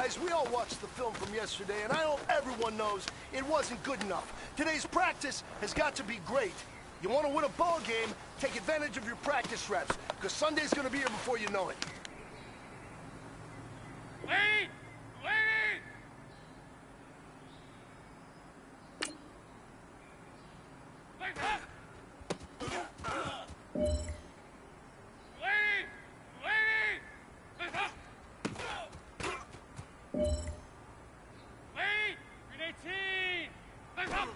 guys, we all watched the film from yesterday, and I hope everyone knows it wasn't good enough. Today's practice has got to be great. You want to win a ball game, take advantage of your practice reps, because Sunday's going to be here before you know it. Wait! Wait! Wait up! Wait! Wait! Wait up! Wait! Green 18! Wait up!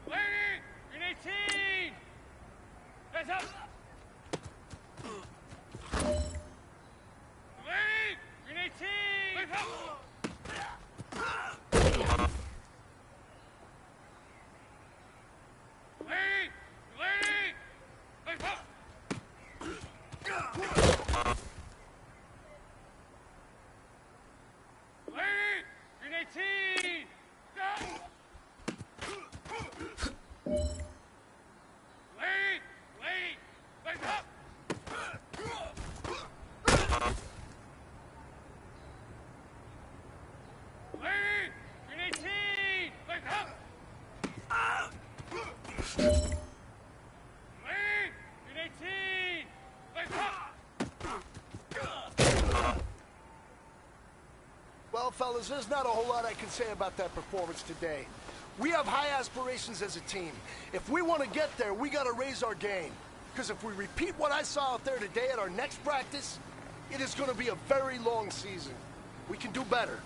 Wait! Green 18! Wait up! Wait! Green 18! Wait up! Wait! Wait! Wait up! Wait! Green 18! Wait! Wait! Wait up! Wait! Green 18! Wait up! Wait! Green 18! Wait up! Well, fellas, there's not a whole lot I can say about that performance today. We have high aspirations as a team. If we want to get there, we got to raise our game. Because if we repeat what I saw out there today at our next practice, it is going to be a very long season. We can do better.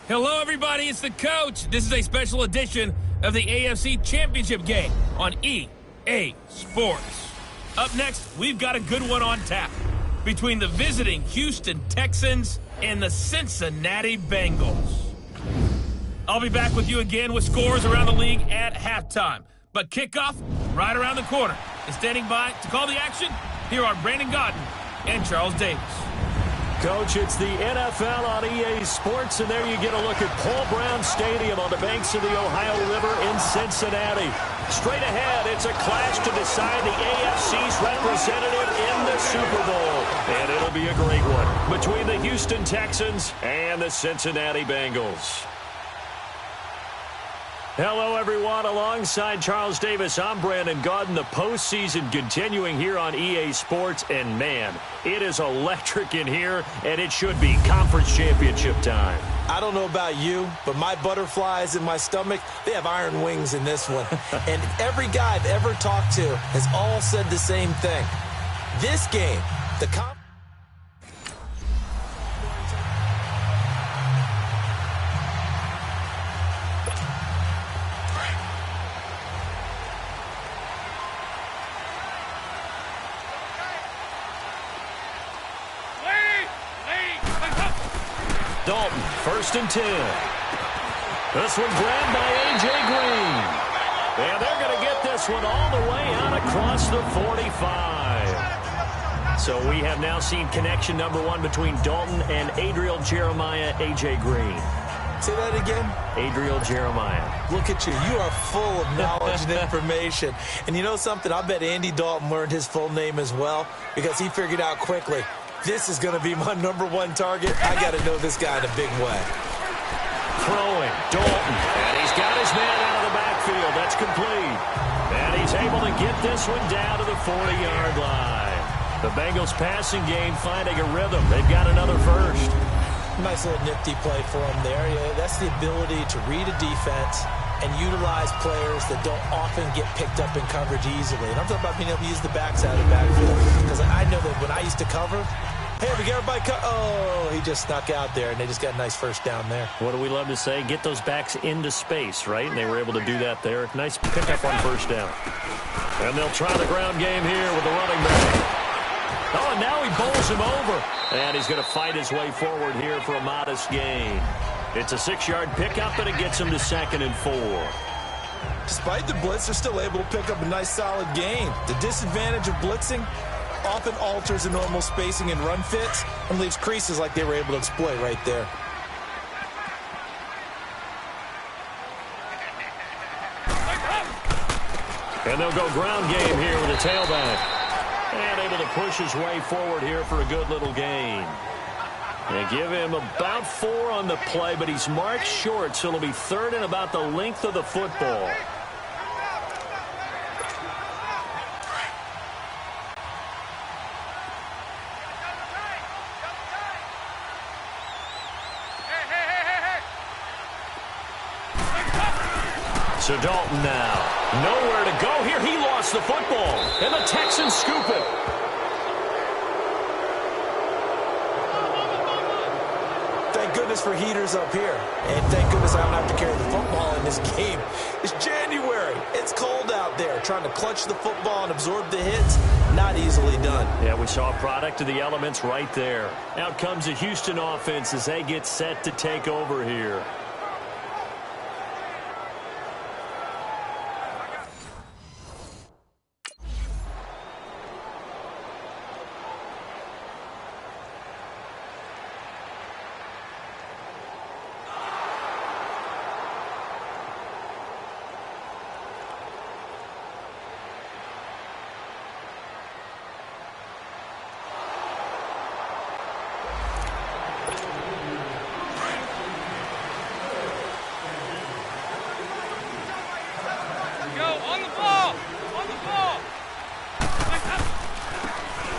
Hello, everybody. It's the coach. This is a special edition of the AFC Championship game on EA Sports. Up next, we've got a good one on tap between the visiting Houston Texans and the Cincinnati Bengals. I'll be back with you again with scores around the league at halftime. But kickoff right around the corner. And standing by to call the action, here are Brandon Godden and Charles Davis. Coach, it's the NFL on EA Sports, and there you get a look at Paul Brown Stadium on the banks of the Ohio River in Cincinnati. Straight ahead, it's a clash to decide the AFC's representative in the Super Bowl. And it'll be a great one between the Houston Texans and the Cincinnati Bengals. Hello, everyone. Alongside Charles Davis, I'm Brandon Godden. The postseason continuing here on EA Sports. And, man, it is electric in here, and it should be conference championship time. I don't know about you, but my butterflies in my stomach, they have iron wings in this one. And every guy I've ever talked to has all said the same thing. This game, Dalton, 1st and 10. This one grabbed by A.J. Green. And they're going to get this one all the way out across the 45. So we have now seen connection number 1 between Dalton and Adriel Jeremiah, A.J. Green. Say that again? Adriel Jeremiah. Look at you. You are full of knowledge and information. And you know something? I bet Andy Dalton learned his full name as well because he figured out quickly, this is going to be my number 1 target. I got to know this guy in a big way. Throwing, Dalton. And he's got his man out of the backfield. That's complete. And he's able to get this one down to the 40-yard line. The Bengals passing game finding a rhythm. They've got another first. Nice little nifty play for him there. Yeah, that's the ability to read a defense and utilize players that don't often get picked up in coverage easily. And I'm talking about being able to use the backside of the backfield. Because I know that when I used to cover, hey, we got everybody oh, he just snuck out there, and they just got a nice first down there. What do we love to say? Get those backs into space, right? And they were able to do that there. Nice pickup on first down. And they'll try the ground game here with the running back. Oh, and now he bowls him over. And he's going to fight his way forward here for a modest gain. It's a 6-yard pickup, and it gets him to 2nd and 4. Despite the blitz, they're still able to pick up a nice solid gain. The disadvantage of blitzing often alters the normal spacing and run fits and leaves creases like they were able to exploit right there. And they'll go ground game here with a tailback. And able to push his way forward here for a good little gain. They give him about 4 on the play, but he's marked short, so it'll be 3rd and about the length of the football. So Dalton now. Nowhere to go here. He lost the football. And the Texans scoop it. Thank goodness for heaters up here. And thank goodness I don't have to carry the football in this game. It's January. It's cold out there. Trying to clutch the football and absorb the hits, not easily done. Yeah, we saw a product of the elements right there. Out comes the Houston offense as they get set to take over here.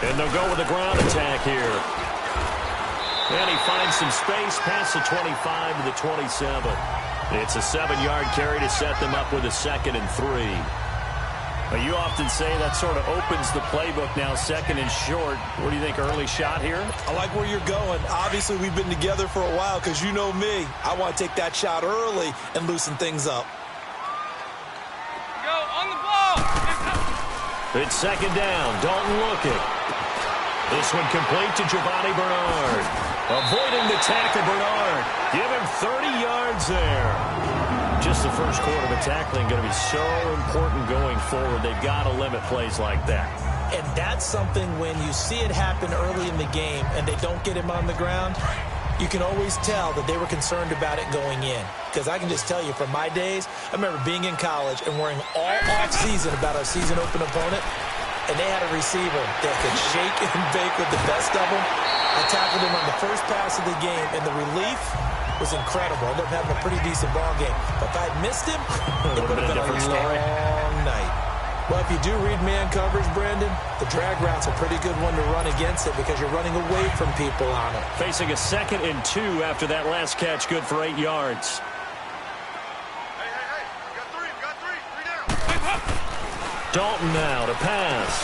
And they'll go with a ground attack here. And he finds some space past the 25 to the 27. It's a 7-yard carry to set them up with a 2nd and 3. Well, you often say that sort of opens the playbook now, 2nd and short. What do you think, early shot here? I like where you're going. Obviously, we've been together for a while because you know me. I want to take that shot early and loosen things up. Go on the ball. It's 2nd down. Dalton looking. This one complete to Giovanni Bernard. Avoiding the tackle, Bernard. Give him 30 yards there. Just the first quarter of the tackling going to be so important going forward. They've got to limit plays like that. And that's something when you see it happen early in the game and they don't get him on the ground, you can always tell that they were concerned about it going in. Because I can just tell you from my days, I remember being in college and worrying all off-season about our season open opponent, and they had a receiver that could shake and bake with the best of them. I tackled him on the first pass of the game, and the relief was incredible. I ended up having a pretty decent ball game. But if I had missed him, it would have been a long night. Well, if you do read man coverage, Brandon, the drag route's a pretty good one to run against it because you're running away from people on it. Facing a 2nd and 2 after that last catch, good for 8 yards. Hey, got three down. Dalton now to pass.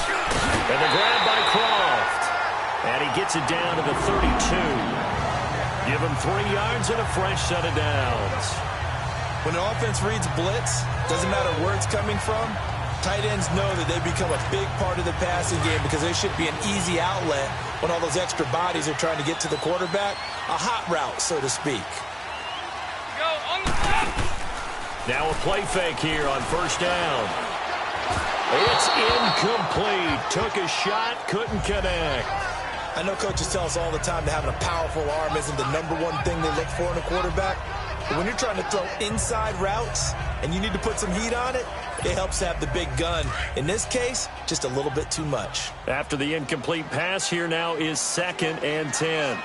And the grab by Croft. And he gets it down to the 32. Give him 3 yards and a fresh set of downs. When an offense reads blitz, doesn't matter where it's coming from, tight ends know that they become a big part of the passing game because they should be an easy outlet when all those extra bodies are trying to get to the quarterback. A hot route, so to speak. Go on the top. Now a play fake here on 1st down. It's incomplete. Took a shot, couldn't connect. I know coaches tell us all the time that having a powerful arm isn't the #1 thing they look for in a quarterback. But when you're trying to throw inside routes and you need to put some heat on it, it helps to have the big gun. In this case, just a little bit too much. After the incomplete pass, here now is 2nd and 10.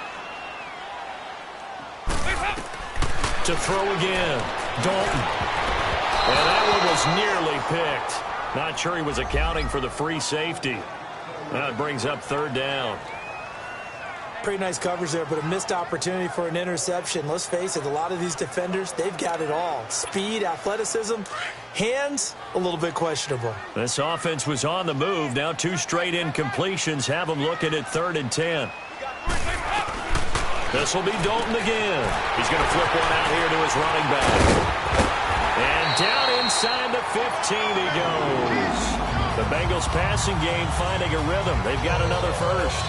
To throw again. Dalton. And that one was nearly picked. Not sure he was accounting for the free safety. That brings up 3rd down. Pretty nice coverage there, but a missed opportunity for an interception. Let's face it, a lot of these defenders, they've got it all. Speed, athleticism, hands, a little bit questionable. This offense was on the move. Now 2 straight incompletions have them looking at 3rd and 10. This will be Dalton again. He's going to flip one out here to his running back. And down inside the 15 he goes. The Bengals passing game finding a rhythm. They've got another first.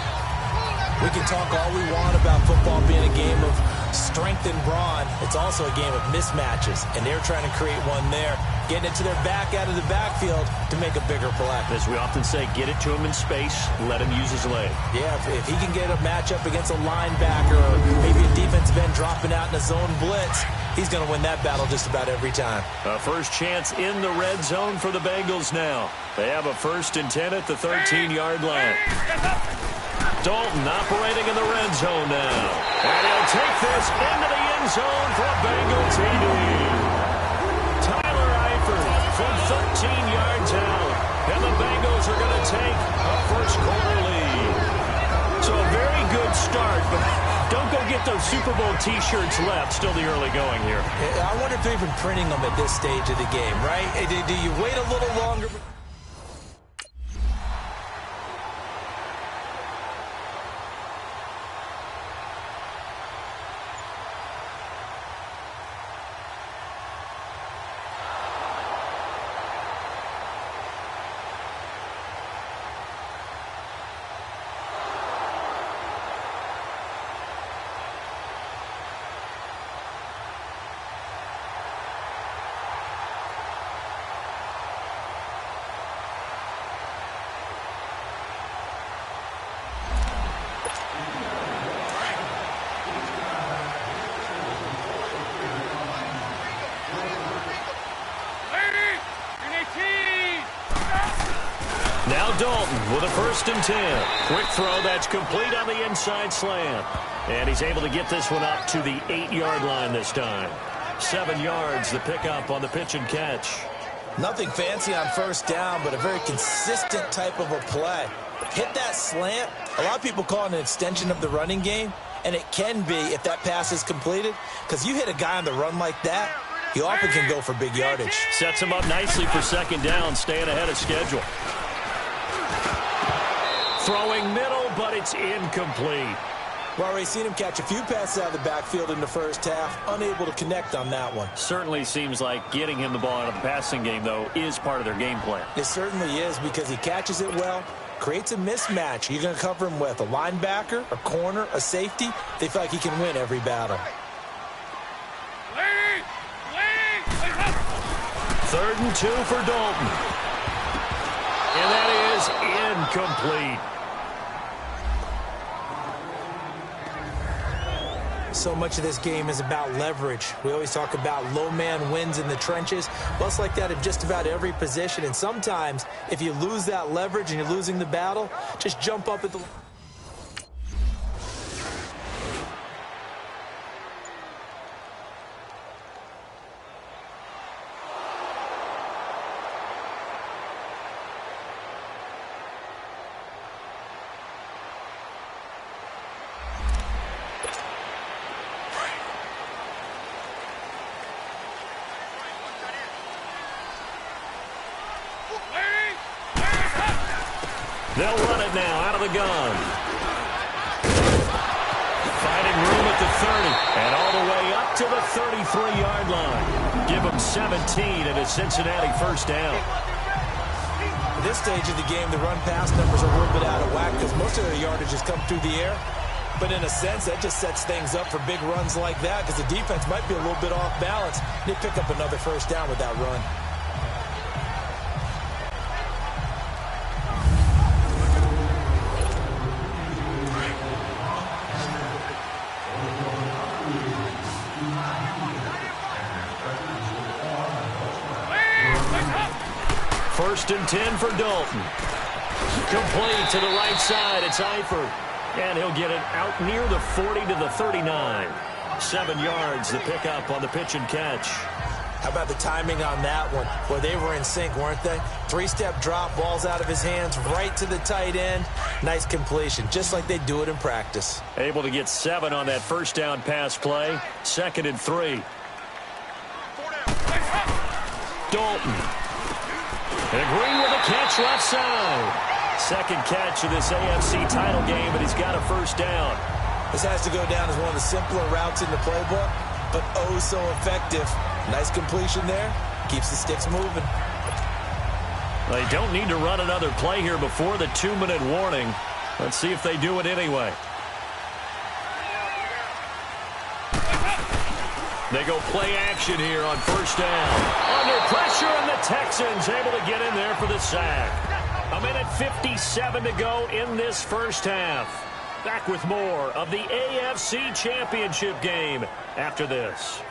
We can talk all we want about football being a game of strength and brawn. It's also a game of mismatches, and they're trying to create one there, getting it to their back out of the backfield to make a bigger play. As we often say, get it to him in space, let him use his leg. Yeah, if he can get a matchup against a linebacker or maybe a defensive end dropping out in a zone blitz, he's going to win that battle just about every time. A first chance in the red zone for the Bengals now. They have a 1st and 10 at the 13-yard line. Dalton operating in the red zone now. And he'll take this into the end zone for a Bengal TD. Tyler Eifert from 13 yards out. And the Bengals are going to take a first-quarter lead. So a very good start, but don't go get those Super Bowl T-shirts left. Still the early going here. I wonder if they're even printing them at this stage of the game, right? Do you wait a little longer? Now Dalton with a 1st and 10. Quick throw that's complete on the inside slant. And he's able to get this one up to the 8-yard line this time. 7 yards, the pickup on the pitch and catch. Nothing fancy on 1st down, but a very consistent type of a play. Hit that slant. A lot of people call it an extension of the running game, and it can be if that pass is completed, because you hit a guy on the run like that, he often can go for big yardage. Sets him up nicely for 2nd down, staying ahead of schedule. Throwing middle, but it's incomplete. Well, we've seen him catch a few passes out of the backfield in the first half, unable to connect on that one. Certainly seems like getting him the ball out of the passing game, though, is part of their game plan. It certainly is, because he catches it well, creates a mismatch. You're going to cover him with a linebacker, a corner, a safety. They feel like he can win every battle. 3rd and 2 for Dalton. And that is incomplete. So much of this game is about leverage. We always talk about low man wins in the trenches. Well, it's like that in just about every position. And sometimes, if you lose that leverage and you're losing the battle, just jump up at the... They'll run it now out of the gun. Finding room at the 30 and all the way up to the 33-yard line. Give them 17 and a Cincinnati first down. At this stage of the game, the run-pass numbers are a little bit out of whack because most of their yardage has come through the air. But in a sense, that just sets things up for big runs like that because the defense might be a little bit off balance. They pick up another first down with that run. First and 10 for Dalton. Complete to the right side. It's Eifert. And he'll get it out near the 40 to the 39. 7 yards the pickup on the pitch and catch. How about the timing on that one? Well, they were in sync, weren't they? 3-step drop, ball's out of his hands, right to the tight end. Nice completion, just like they do it in practice. Able to get 7 on that first down pass play. 2nd and 3. Dalton. And Green with a catch left side. Second catch of this AFC title game, and he's got a first down. This has to go down as one of the simpler routes in the playbook, but oh so effective. Nice completion there. Keeps the sticks moving. They don't need to run another play here before the 2-minute warning. Let's see if they do it anyway. They go play action here on first down. Under pressure, and the Texans able to get in there for the sack. 1:57 to go in this first half. Back with more of the AFC Championship game after this.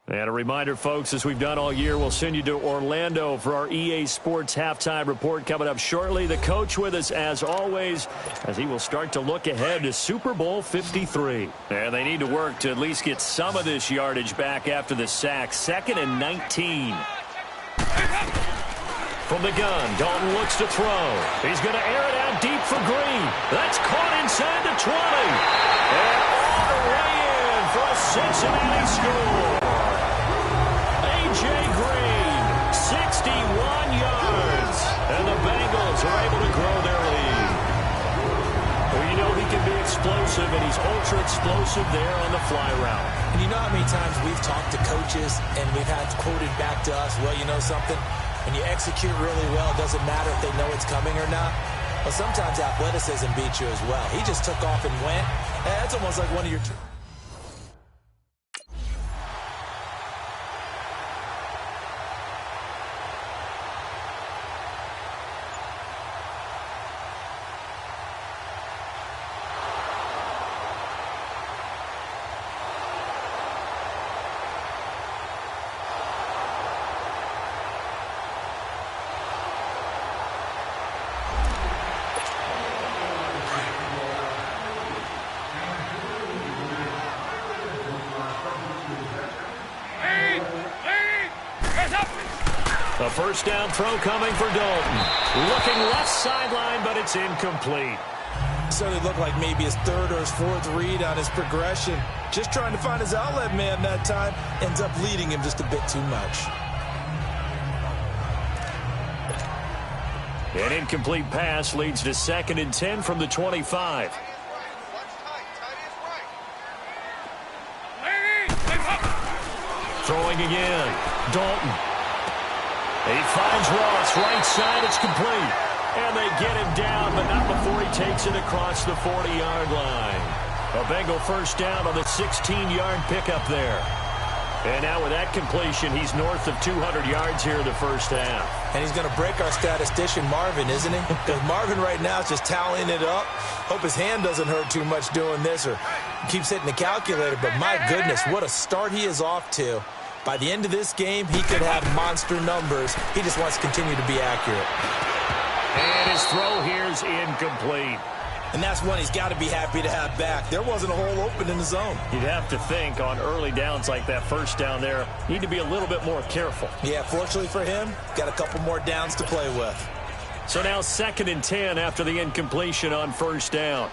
And a reminder, folks, as we've done all year, we'll send you to Orlando for our EA Sports halftime report coming up shortly. The coach with us, as always, as he will start to look ahead to Super Bowl 53. And they need to work to at least get some of this yardage back after the sack. 2nd and 19. From the gun, Dalton looks to throw. He's going to air it out deep for Green. That's caught inside the 20. And all the way in for a Cincinnati score. A.J. Green, 61 yards, and the Bengals are able to grow their lead. Well, you know he can be explosive, and he's ultra-explosive there on the fly route. And you know how many times we've talked to coaches, and we've had quoted back to us, well, you know something? When you execute really well, it doesn't matter if they know it's coming or not. But sometimes athleticism beats you as well. He just took off and went. And that's almost like one of your... A first down throw coming for Dalton. Looking left sideline, but it's incomplete. Certainly looked like maybe his 3rd or his 4th read on his progression. Just trying to find his outlet man that time. Ends up leading him just a bit too much. An incomplete pass leads to 2nd and 10 from the 25. Throwing again. Dalton. He finds Ross, right side, it's complete. And they get him down, but not before he takes it across the 40-yard line. A Bengal first down on the 16-yard pickup there. And now with that completion, he's north of 200 yards here in the first half. And he's going to break our statistician, Marvin, isn't he? Because Marvin right now is just tallying it up. Hope his hand doesn't hurt too much doing this or keeps hitting the calculator. But my goodness, what a start he is off to. By the end of this game, he could have monster numbers. He just wants to continue to be accurate. And his throw here is incomplete. And that's one he's got to be happy to have back. There wasn't a hole open in the zone. You'd have to think on early downs like that first down there, need to be a little bit more careful. Yeah, fortunately for him, got a couple more downs to play with. So now 2nd and 10 after the incompletion on first down.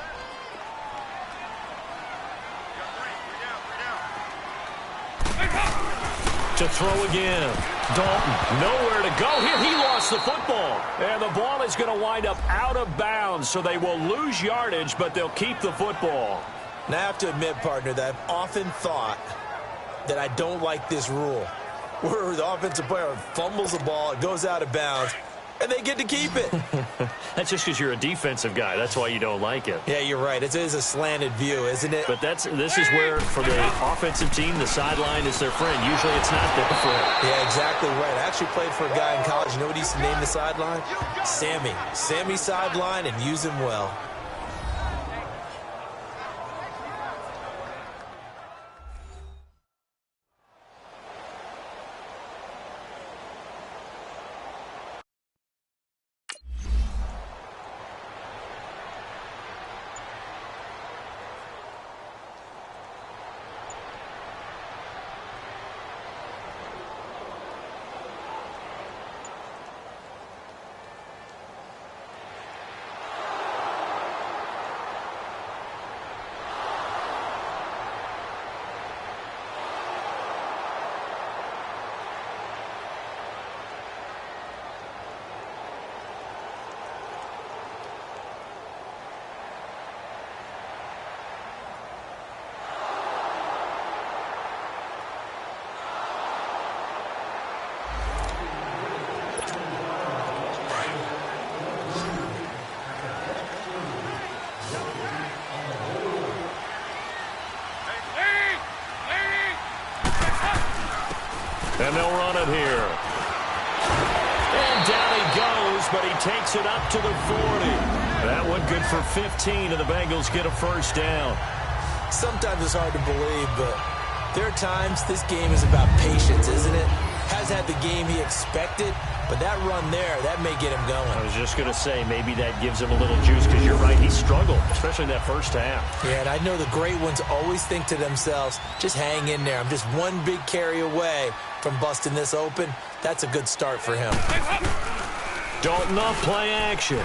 To throw again. Dalton, nowhere to go here. He lost the football. And the ball is going to wind up out of bounds, so they will lose yardage, but they'll keep the football. Now, I have to admit, partner, that I've often thought that I don't like this rule, where the offensive player fumbles the ball, it goes out of bounds, and they get to keep it. That's just because you're a defensive guy. That's why you don't like it. Yeah, you're right. It is a slanted view, isn't it? But this is where, for the offensive team, the sideline is their friend. Usually it's not their friend. Yeah, exactly right. I actually played for a guy in college. You know what he used to name the sideline? Sammy. Sammy sideline, and use him well. And they'll run it here. And down he goes, but he takes it up to the 40. That one good for 15, and the Bengals get a first down. Sometimes it's hard to believe, but there are times this game is about patience, isn't it? Has had the game he expected, but that run there, that may get him going. I was just going to say, maybe that gives him a little juice, because you're right, he struggled, especially in that first half. Yeah, and I know the great ones always think to themselves, just hang in there. I'm just one big carry away from busting this open. That's a good start for him. Dalton off play action.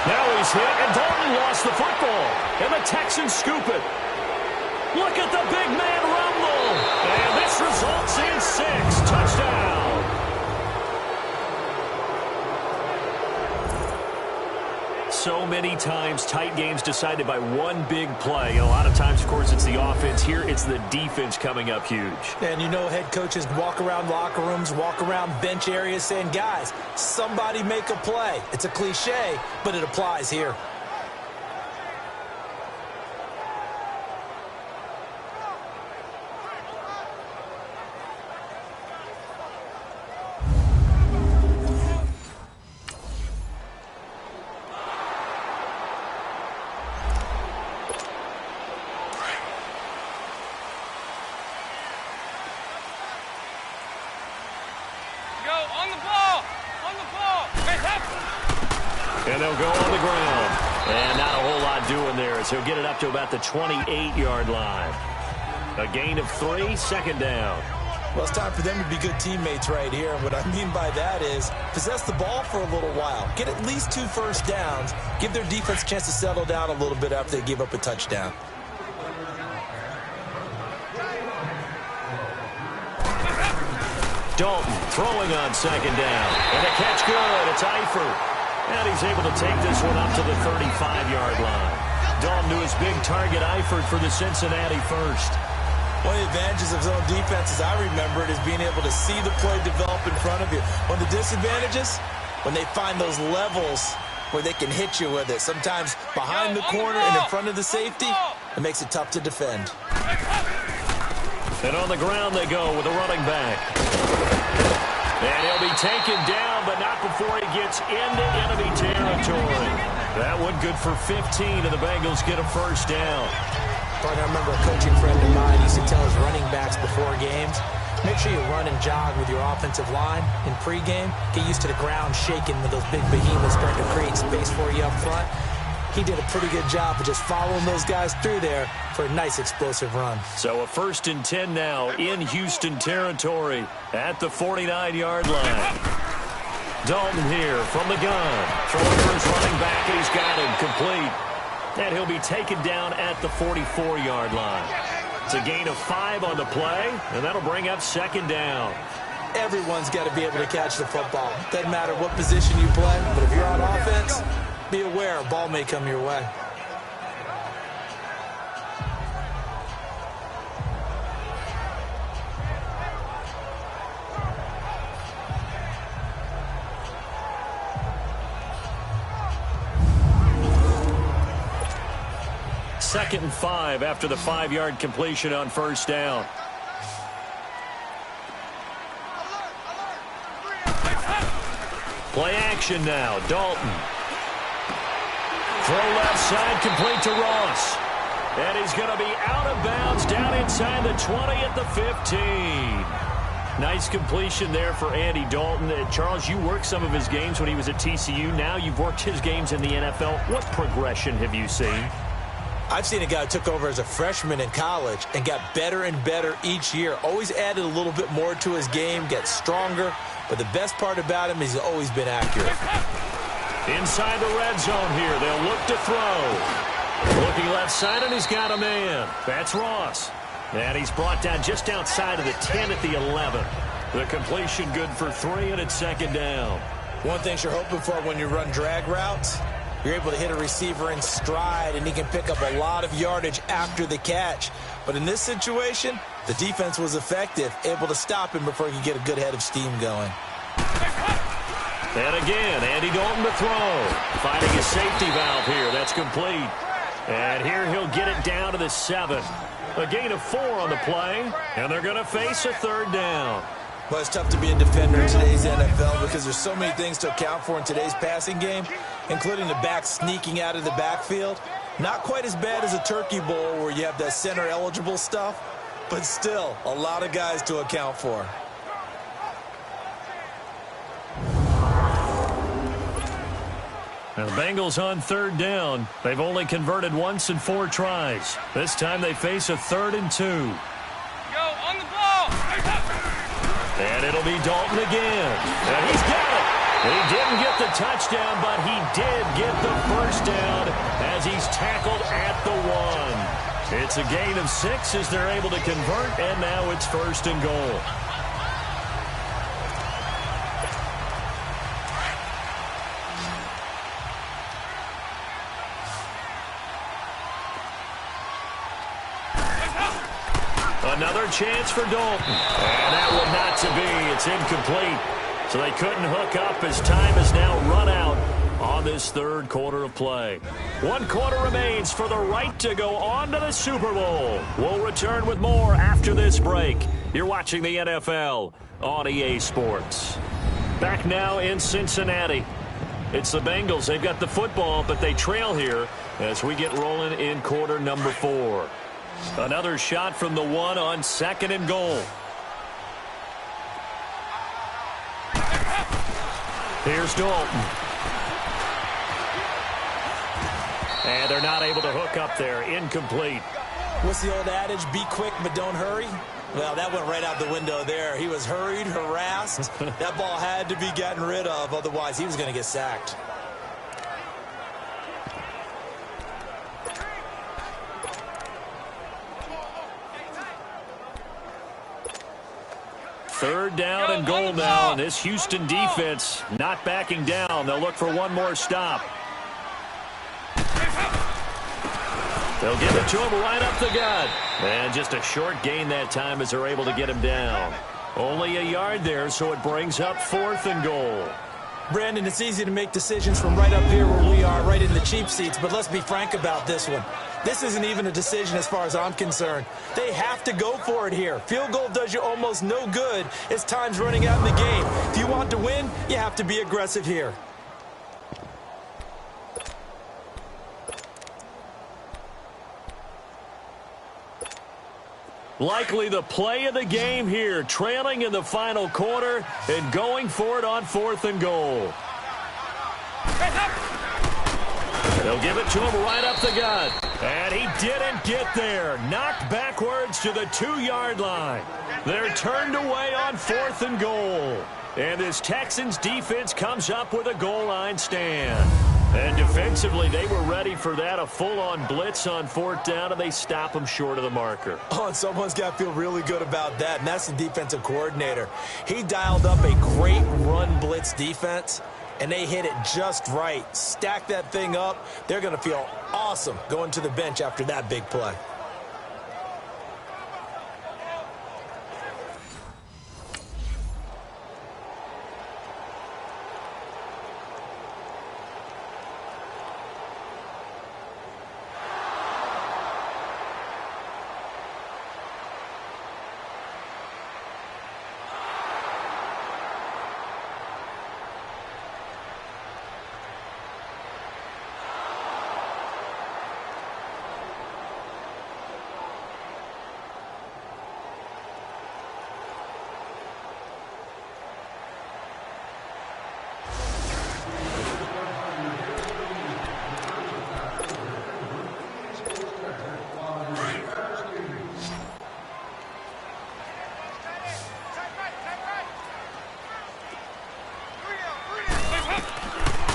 Now he's hit, and Dalton lost the football. And the Texans scoop it. Look at the big man rumble. And this results in 6. Touchdown. So many times, tight games decided by one big play. A lot of times, of course, it's the offense. Here, it's the defense coming up huge. And you know, head coaches walk around locker rooms, walk around bench areas saying, guys, somebody make a play. It's a cliche, but it applies here. And they'll go on the ground. And not a whole lot doing there as he'll get it up to about the 28-yard line. A gain of 3, second down. Well, it's time for them to be good teammates right here. And what I mean by that is possess the ball for a little while. Get at least 2 first downs. Give their defense a chance to settle down a little bit after they give up a touchdown. Dalton throwing on second down. And a catch good. It's Eifert. And he's able to take this one up to the 35-yard line. Dalton to his big target, Eifert, for the Cincinnati first. One of the advantages of zone defense, as I remember it, is being able to see the play develop in front of you. One of the disadvantages, when they find those levels where they can hit you with it. Sometimes behind the corner and in front of the safety, it makes it tough to defend. And on the ground they go with a running back. And he'll be taken down, but not before he gets into enemy territory. That one good for 15, and the Bengals get a first down. I remember a coaching friend of mine used to tell his running backs before games, make sure you run and jog with your offensive line in pregame. Get used to the ground shaking with those big behemoths starting to create space for you up front. He did a pretty good job of just following those guys through there for a nice explosive run. So a 1st and 10 now in Houston territory at the 49-yard line. Dalton here from the gun. Throwing for his running back, and he's got him complete. And he'll be taken down at the 44-yard line. It's a gain of 5 on the play, and that'll bring up second down. Everyone's got to be able to catch the football. Doesn't matter what position you play, but if you're on offense, be aware a ball may come your way. Second and 5 after the 5-yard completion on first down. Play action now. Dalton. Throw left side, complete to Ross. And he's going to be out of bounds down inside the 20 at the 15. Nice completion there for Andy Dalton. Charles, you worked some of his games when he was at TCU. Now you've worked his games in the NFL. What progression have you seen? I've seen a guy who took over as a freshman in college and got better and better each year. Always added a little bit more to his game, gets stronger. But the best part about him is he's always been accurate. Inside the red zone here. They'll look to throw. Looking left side, and he's got a man. That's Ross. And he's brought down just outside of the 10 at the 11. The completion good for 3, and it's second down. One thing you're hoping for when you run drag routes, you're able to hit a receiver in stride, and he can pick up a lot of yardage after the catch. But in this situation, the defense was effective, able to stop him before he could get a good head of steam going. And again, Andy Dalton to throw. Finding a safety valve here. That's complete. And here he'll get it down to the 7. A gain of 4 on the play, and they're going to face a third down. Well, it's tough to be a defender in today's NFL because there's so many things to account for in today's passing game, including the back sneaking out of the backfield. Not quite as bad as a turkey bowl where you have that center-eligible stuff, but still a lot of guys to account for. Now the Bengals on third down. They've only converted once in 4 tries. This time they face a 3rd and 2. Go on the ball. And it'll be Dalton again. And he's got it. He didn't get the touchdown, but he did get the first down as he's tackled at the 1. It's a gain of 6 as they're able to convert, and now it's 1st and goal. Another chance for Dalton. And that one not to be. It's incomplete. So they couldn't hook up as time is now run out on this third quarter of play. 1 quarter remains for the right to go on to the Super Bowl. We'll return with more after this break. You're watching the NFL on EA Sports. Back now in Cincinnati. It's the Bengals. They've got the football, but they trail here as we get rolling in quarter number 4. Another shot from the 1 on 2nd and goal. Here's Dalton. And they're not able to hook up there. Incomplete. What's the old adage? Be quick, but don't hurry. Well, that went right out the window there. He was hurried, harassed. That ball had to be gotten rid of. Otherwise, he was going to get sacked. Third down and goal now, and this Houston defense not backing down. They'll look for one more stop. They'll give it to him right up the gut. And just a short gain that time as they're able to get him down. Only a yard there, so it brings up 4th and goal. Brandon, it's easy to make decisions from right up here where we are, right in the cheap seats, but let's be frank about this one. This isn't even a decision as far as I'm concerned. They have to go for it here. Field goal does you almost no good as time's running out in the game. If you want to win, you have to be aggressive here. Likely the play of the game here, trailing in the final quarter and going for it on 4th and goal. They'll give it to him right up the gut. And he didn't get there. Knocked backwards to the 2-yard line. They're turned away on 4th and goal. And this Texans defense comes up with a goal line stand. And defensively, they were ready for that, a full-on blitz on 4th down, and they stop them short of the marker. Oh, and someone's got to feel really good about that, and that's the defensive coordinator. He dialed up a great run blitz defense, and they hit it just right. Stack that thing up. They're going to feel awesome going to the bench after that big play.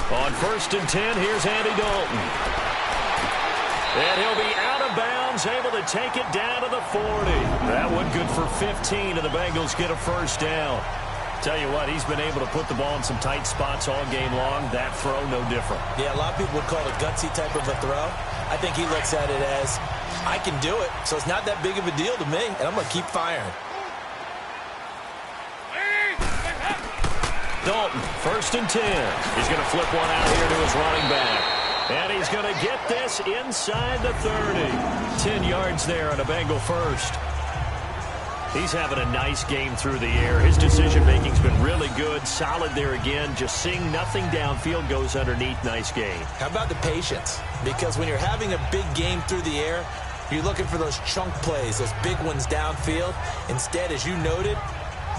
On 1st and 10, here's Andy Dalton. And he'll be out of bounds, able to take it down to the 40. That one good for 15, and the Bengals get a 1st down. Tell you what, he's been able to put the ball in some tight spots all game long. That throw, no different. Yeah, a lot of people would call it a gutsy type of a throw. I think he looks at it as, I can do it, so it's not that big of a deal to me, and I'm going to keep firing. Dalton, 1st and 10. He's going to flip one out here to his running back. And he's going to get this inside the 30. 10 yards there on a Bengal 1st. He's having a nice game through the air. His decision-making's been really good. Solid there again. Just seeing nothing downfield goes underneath. Nice game. How about the patience? Because when you're having a big game through the air, you're looking for those chunk plays, those big ones downfield. Instead, as you noted,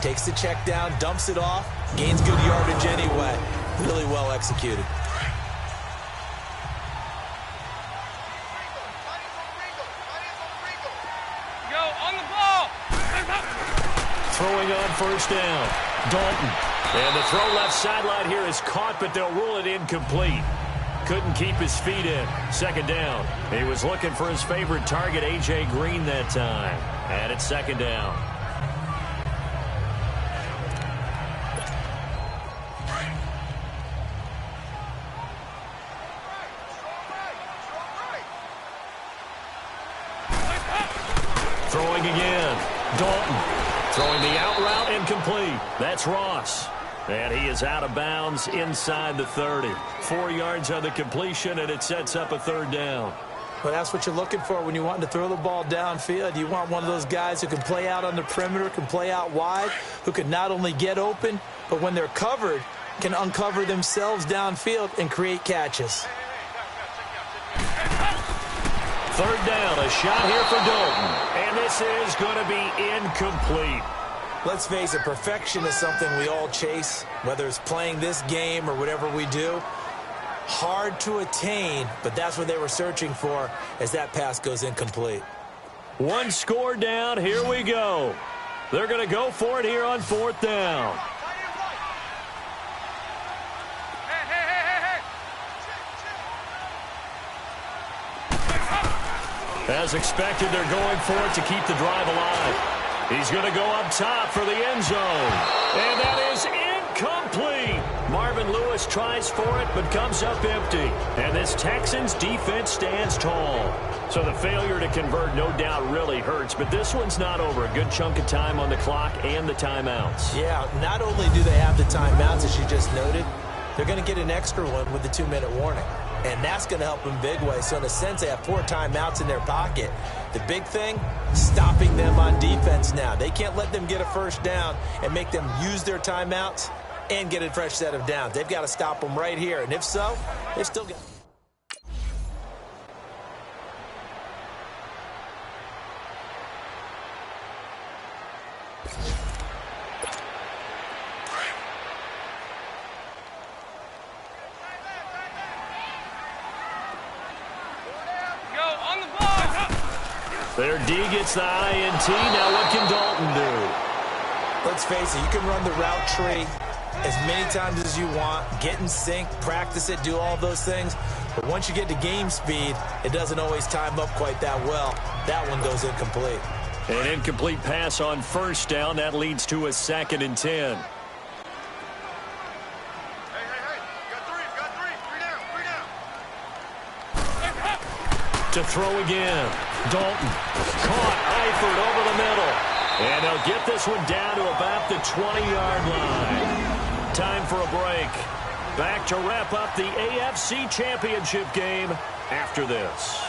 takes the check down, dumps it off, gains good yardage anyway. Really well executed. Go on the ball. Throwing on 1st down. Dalton. And the throw left sideline here is caught, but they'll rule it incomplete. Couldn't keep his feet in. 2nd down. He was looking for his favorite target, A.J. Green, that time. And it's 2nd down. Throwing again. Dalton. Throwing the out route incomplete. That's Ross. And he is out of bounds inside the 30. 4 yards on the completion, and it sets up a 3rd down. Well, that's what you're looking for when you want to throw the ball downfield. You want one of those guys who can play out on the perimeter, can play out wide, who can not only get open, but when they're covered, can uncover themselves downfield and create catches. 3rd down, a shot here for Dalton. And this is going to be incomplete. Let's face it, perfection is something we all chase, whether it's playing this game or whatever we do. Hard to attain, but that's what they were searching for as that pass goes incomplete. 1 score down, here we go. They're going to go for it here on 4th down. As expected, they're going for it to keep the drive alive. He's going to go up top for the end zone. And that is incomplete. Marvin Lewis tries for it, but comes up empty. And this Texans defense stands tall. So the failure to convert no doubt really hurts, but this one's not over. A good chunk of time on the clock and the timeouts. Yeah, not only do they have the timeouts, as you just noted, they're going to get an extra one with the 2-minute warning. And that's going to help them big way. So in a sense, they have 4 timeouts in their pocket. The big thing, stopping them on defense now. They can't let them get a 1st down and make them use their timeouts and get a fresh set of downs. They've got to stop them right here. And if so, they've still got... Their D gets the INT. Now what can Dalton do? Let's face it, you can run the route tree as many times as you want, get in sync, practice it, do all those things. But once you get to game speed, it doesn't always time up quite that well. That one goes incomplete. An incomplete pass on first down. That leads to a 2nd and 10. To throw again. Dalton. Caught. Eifert over the middle. And they'll get this one down to about the 20-yard line. Time for a break. Back to wrap up the AFC Championship game after this.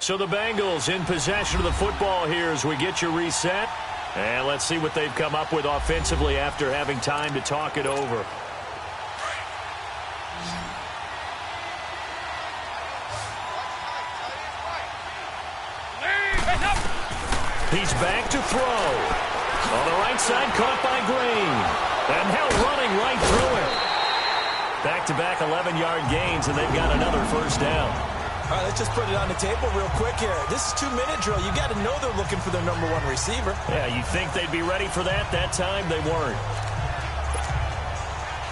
So the Bengals in possession of the football here as we get you reset. And let's see what they've come up with offensively after having time to talk it over. He's back to throw. On the right side, caught by Green. And now running right through it. Back-to-back 11-yard gains, and they've got another first down. All right, let's just put it on the table real quick here. This is 2-minute drill. You got to know they're looking for their number 1 receiver. Yeah, you'd think they'd be ready for that. That time, they weren't.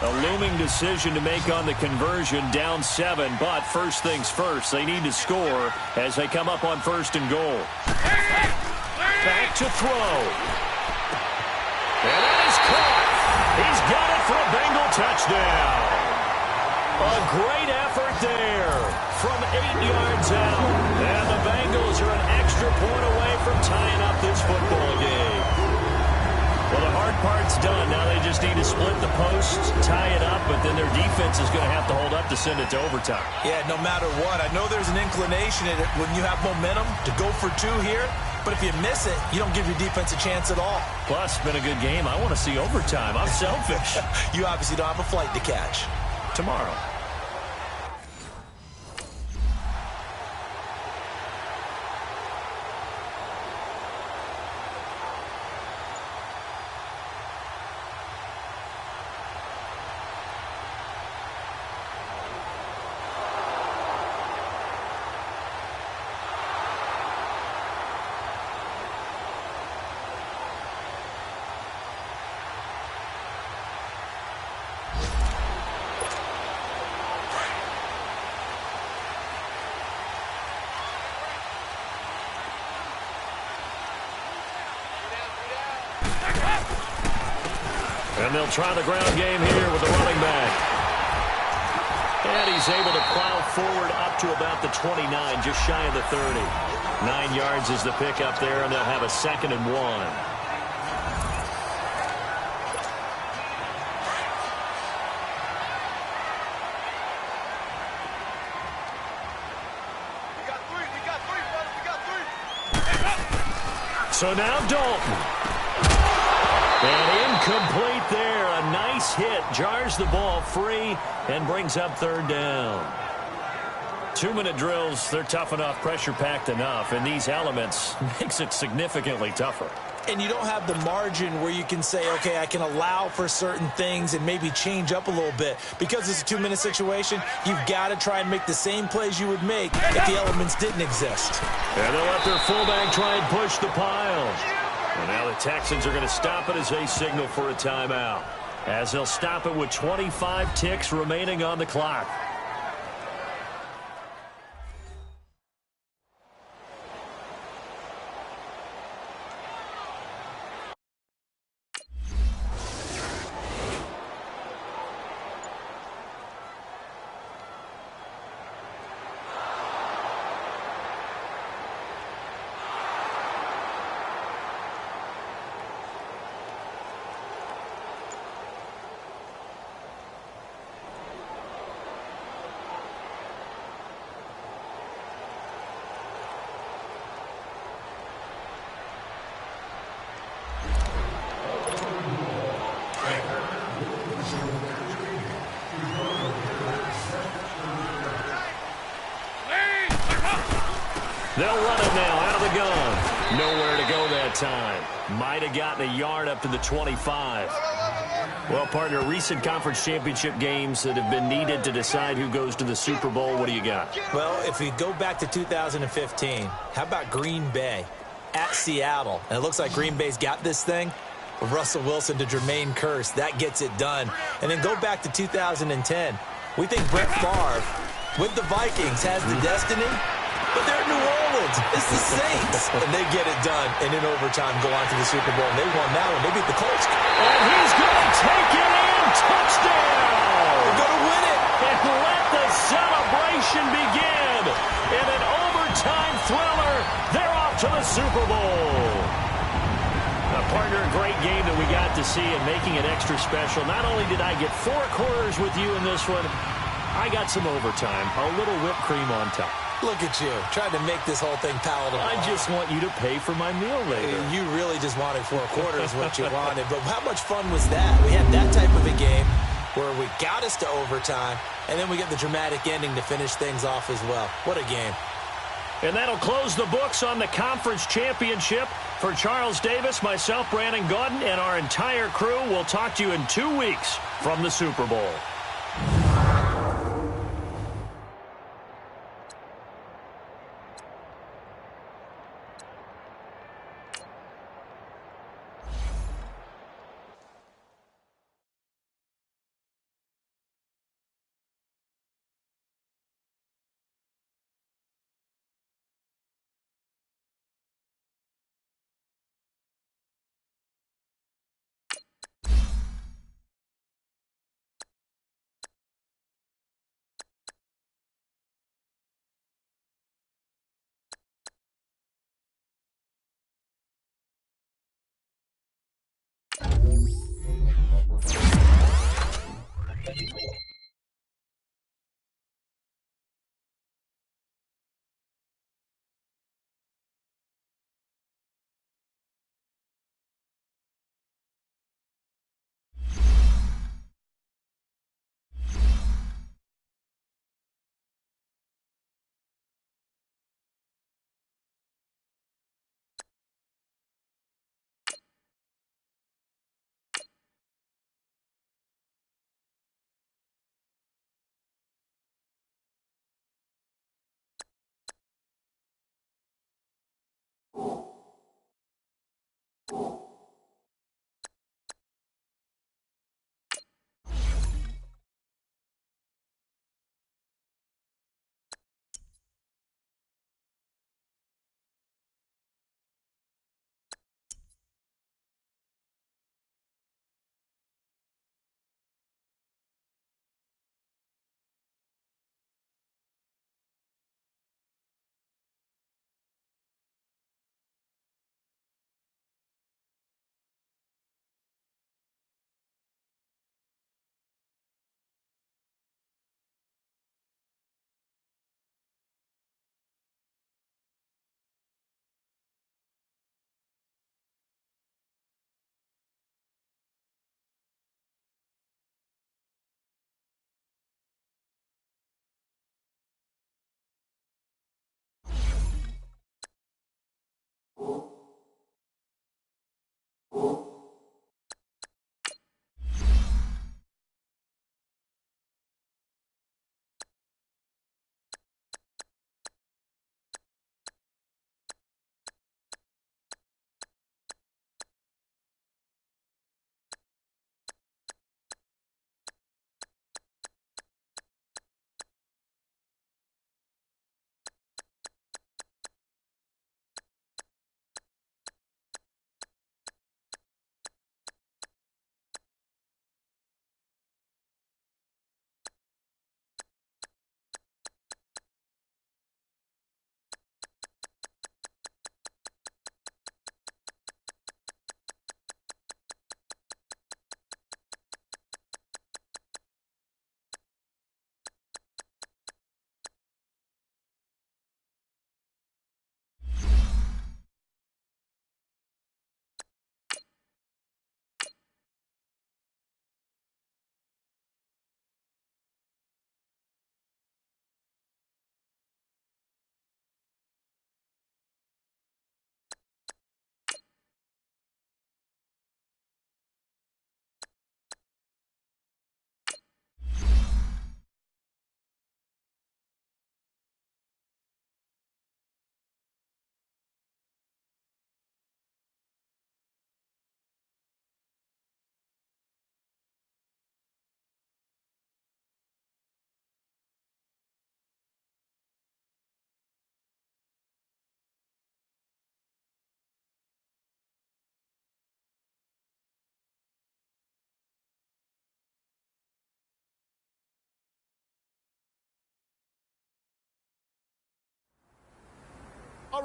A looming decision to make on the conversion, down 7. But first things first, they need to score as they come up on 1st and goal. Back to throw. And that is caught. He's got it for a Bengal touchdown. A great effort there from 8 yards out. And the Bengals are an extra point away from tying up this football game. Well, the hard part's done. Now they just need to split the posts, tie it up, but then their defense is going to have to hold up to send it to overtime. Yeah, no matter what. I know there's an inclination in it when you have momentum to go for 2 here, but if you miss it, you don't give your defense a chance at all. Plus, it's been a good game. I want to see overtime. I'm selfish. You obviously don't have a flight to catch. Tomorrow. And they'll try the ground game here with the running back. And he's able to plow forward up to about the 29, just shy of the 30. 9 yards is the pickup there, and they'll have a 2nd and 1. So now Dalton. And incomplete there. A nice hit. Jars the ball free and brings up 3rd down. 2-minute drills, they're tough enough, pressure-packed enough, and these elements makes it significantly tougher. And you don't have the margin where you can say, okay, I can allow for certain things and maybe change up a little bit. Because it's a 2-minute situation, you've got to try and make the same plays you would make if the elements didn't exist. And they'll let their fullback try and push the pile. And now the Texans are going to stop it as they signal for a timeout. As they'll stop it with 25 ticks remaining on the clock. They'll run it now out of the gun. Nowhere to go that time. Might have gotten a yard up to the 25. Well, partner, recent conference championship games that have been needed to decide who goes to the Super Bowl. What do you got? Well, if we go back to 2015, how about Green Bay at Seattle? And it looks like Green Bay's got this thing. Russell Wilson to Jermaine Kearse, that gets it done. And then go back to 2010. We think Brett Favre with the Vikings has the destiny, but they're in New Orleans. It's the Saints. And they get it done. And in overtime, go on to the Super Bowl. And they won that one. They beat the Colts. And he's going to take it in. Touchdown. They're going to win it. And let the celebration begin. In an overtime thriller, they're off to the Super Bowl. Partner, a great game that we got to see and making it extra special. Not only did I get 4 quarters with you in this one, I got some overtime, a little whipped cream on top. Look at you, trying to make this whole thing palatable. I just want you to pay for my meal later. You really just wanted 4 quarters what you wanted. But how much fun was that? We had that type of a game where we got us to overtime, and then we get the dramatic ending to finish things off as well. What a game. And that'll close the books on the conference championship. For Charles Davis, myself, Brandon Gaudin, and our entire crew, we'll talk to you in 2 weeks from the Super Bowl.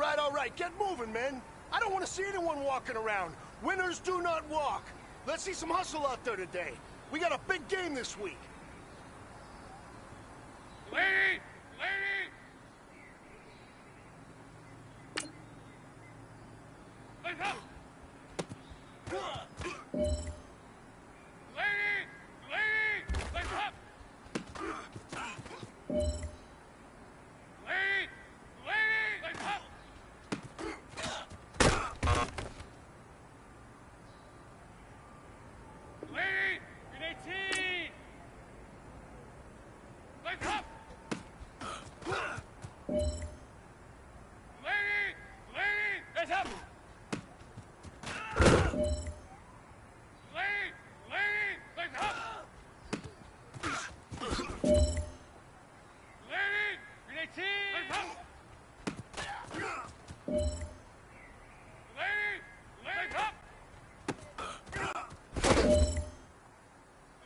all right. Get moving, man. I don't want to see anyone walking around. Winners do not walk. Let's see some hustle out there today. We got a big game this week. Lady! Lady! Lights up! Lady! Lady! Lights up! Lady! Lady! Lights up! Lady! Green 18! Lights up! Lady! Lady! Lights up! Lady! Lady! Lights up! Lady! Green 18! Lights up! Lady! Lights up!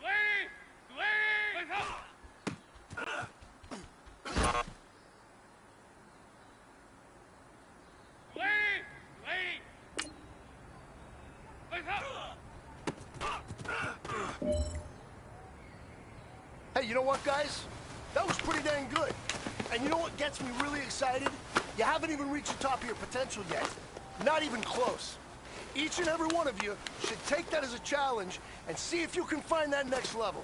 Lady! Lady! Lights up! Lady! Lady! Lights up! Hey, you know what, guys? That was pretty dang good. And you know what gets me really excited? You haven't even reached the top of your potential yet. Not even close. Each and every one of you should take that as a challenge and see if you can find that next level.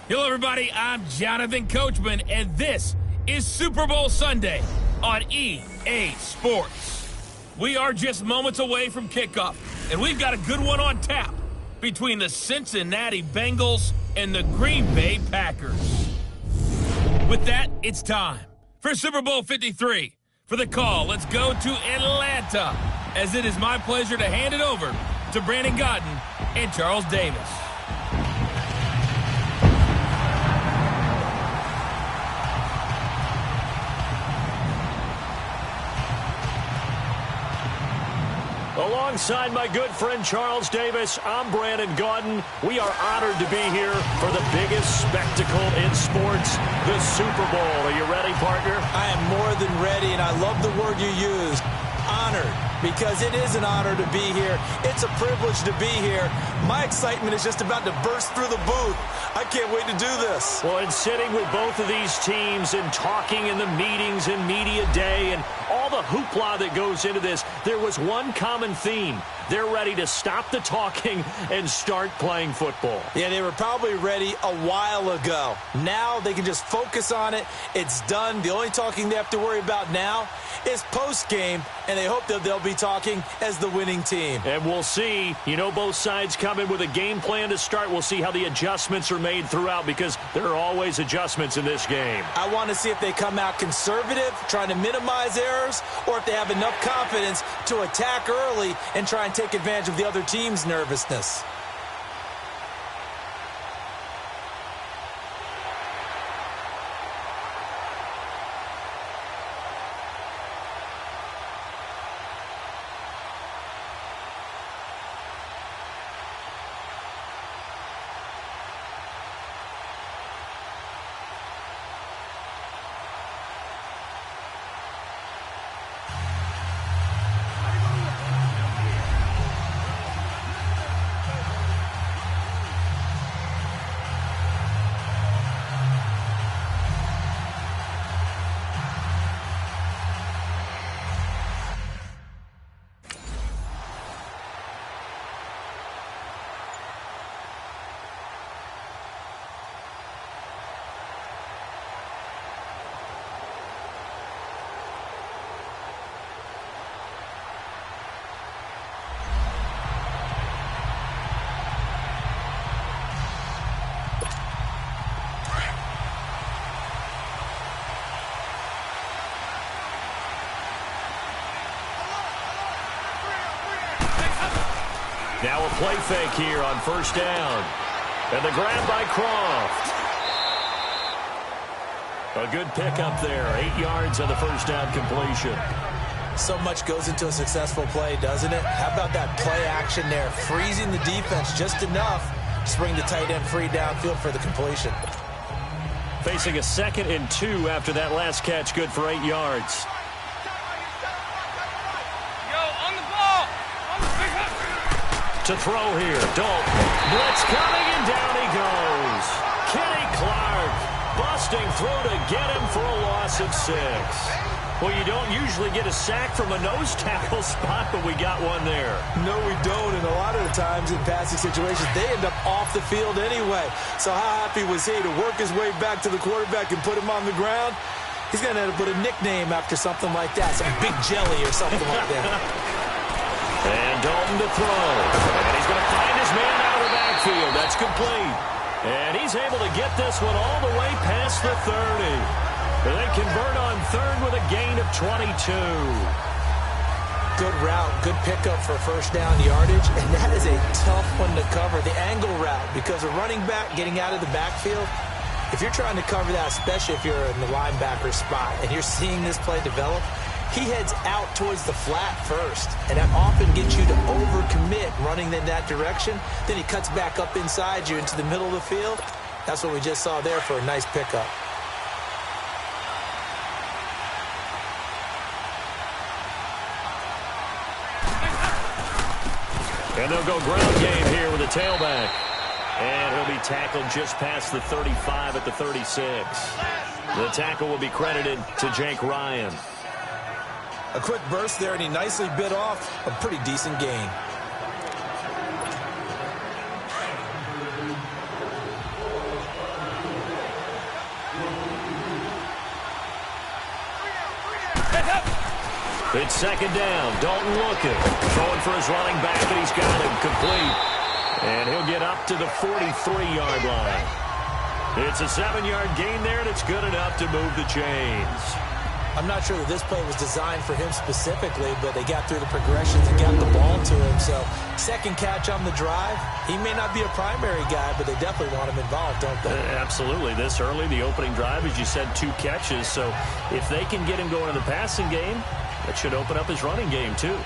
Hello, everybody. I'm Jonathan Coachman, and this is Super Bowl Sunday on EA Sports. We are just moments away from kickoff, and we've got a good one on tap between the Cincinnati Bengals and the Green Bay Packers. With that, it's time for Super Bowl 53. For the call, let's go to Atlanta, as it is my pleasure to hand it over to Brandon Godden and Charles Davis. Alongside my good friend Charles Davis, I'm Brandon Gaudin. We are honored to be here for the biggest spectacle in sports, the Super Bowl. Are you ready, partner? I am more than ready, and I love the word you used, honored, because it is an honor to be here. It's a privilege to be here. My excitement is just about to burst through the booth. I can't wait to do this. Well, in sitting with both of these teams and talking in the meetings and media day and all the hoopla that goes into this, there was one common theme. They're ready to stop the talking and start playing football. Yeah, they were probably ready a while ago. Now they can just focus on it. It's done. The only talking they have to worry about now is post-game, and they hope that they'll be talking as the winning team. And we'll see. You know, both sides come in with a game plan to start. We'll see how the adjustments are made throughout, because there are always adjustments in this game. I want to see if they come out conservative, trying to minimize errors, or if they have enough confidence to attack early and try and take advantage of the other team's nervousness. Now a play fake here on first down. And the grab by Croft. A good pickup there. 8 yards on the first down completion. So much goes into a successful play, doesn't it? How about that play action there? Freezing the defense just enough to bring the tight end free downfield for the completion. Facing a 2nd and 2 after that last catch, good for 8 yards. Yo, on the ball. To throw here, Dalton. Blitz coming, and down he goes. Kenny Clark busting through to get him for a loss of 6. Well, you don't usually get a sack from a nose tackle spot, but we got one there. No, we don't, and a lot of the times in passing situations, they end up off the field anyway. So how happy was he to work his way back to the quarterback and put him on the ground? He's going to end up with a nickname after something like that, some Big Jelly or something like that. And Dalton to throw. And he's going to find his man out of the backfield. That's complete. And he's able to get this one all the way past the 30. They convert on 3rd with a gain of 22. Good route, good pickup for first down yardage, and that is a tough one to cover, the angle route, because a running back getting out of the backfield, if you're trying to cover that, especially if you're in the linebacker spot and you're seeing this play develop, he heads out towards the flat first, and that often gets you to overcommit running in that direction. Then he cuts back up inside you into the middle of the field. That's what we just saw there for a nice pickup. And they'll go ground game here with a tailback. And he'll be tackled just past the 35 at the 36. The tackle will be credited to Jake Ryan. A quick burst there, and he nicely bit off a pretty decent gain. It's 2nd down. Dalton looking. Throwing for his running back, and he's got him complete. And he'll get up to the 43-yard line. It's a 7-yard gain there, and it's good enough to move the chains. I'm not sure that this play was designed for him specifically, but they got through the progressions and got the ball to him. So, 2nd catch on the drive. He may not be a primary guy, but they definitely want him involved, don't they? Absolutely. This early, the opening drive, as you said, 2 catches. So, if they can get him going in the passing game, that should open up his running game, too.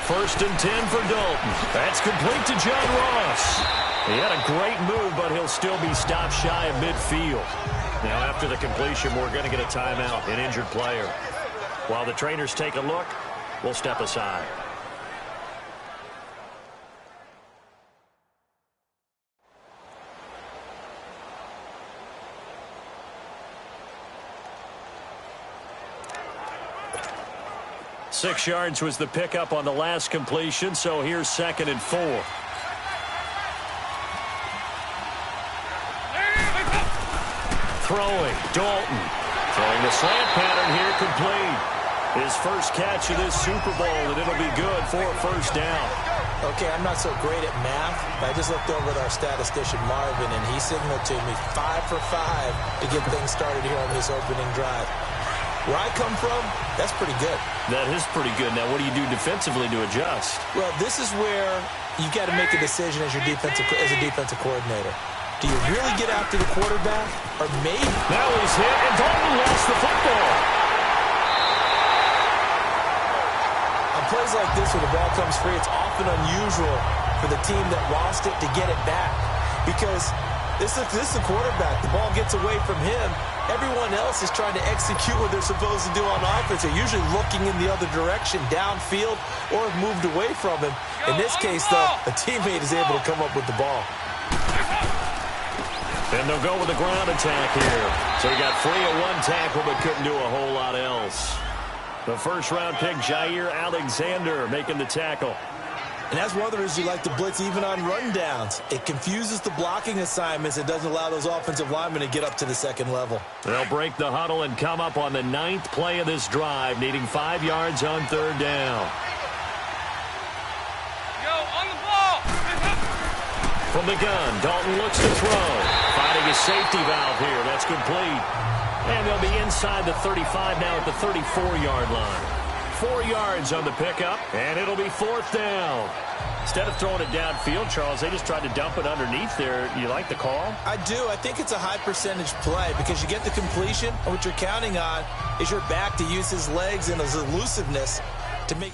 First and 10 for Dalton. That's complete to John Ross. He had a great move, but he'll still be stopped shy of midfield. Now, after the completion, we're going to get a timeout, an injured player. While the trainers take a look, we'll step aside. Six yards was the pickup on the last completion, so here's 2nd and 4. Throwing, Dalton. Throwing the slant pattern here, complete. His first catch of this Super Bowl, and it'll be good for a first down. Okay, I'm not so great at math, but I just looked over at our statistician, Marvin, and he signaled to me 5 for 5 to get things started here on this opening drive. Where I come from, that's pretty good. That is pretty good. Now, what do you do defensively to adjust? Well, this is where you got to make a decision as a defensive coordinator. Do you really get after the quarterback, or maybe? Now he's hit, and Dalton lost the football. On plays like this, where the ball comes free, it's often unusual for the team that lost it to get it back, because this is the quarterback. The ball gets away from him. Everyone else is trying to execute what they're supposed to do on offense. They're usually looking in the other direction, downfield, or have moved away from him. In this case, though, a teammate is able to come up with the ball. And they'll go with the ground attack here. So he got free of one tackle, but couldn't do a whole lot else. The first-round pick, Jair Alexander, making the tackle. And that's one of the reasons you like to blitz even on rundowns. It confuses the blocking assignments and doesn't allow those offensive linemen to get up to the second level. They'll break the huddle and come up on the 9th play of this drive, needing 5 yards on 3rd down. Go, on the ball! From the gun, Dalton looks to throw. Finding a safety valve here. That's complete. And they'll be inside the 35 now at the 34-yard line. 4 yards on the pickup, and it'll be 4th down. Instead of throwing it downfield, Charles, they just tried to dump it underneath there. You like the call? I do. I think it's a high-percentage play because you get the completion, and what you're counting on is your back to use his legs and his elusiveness to make...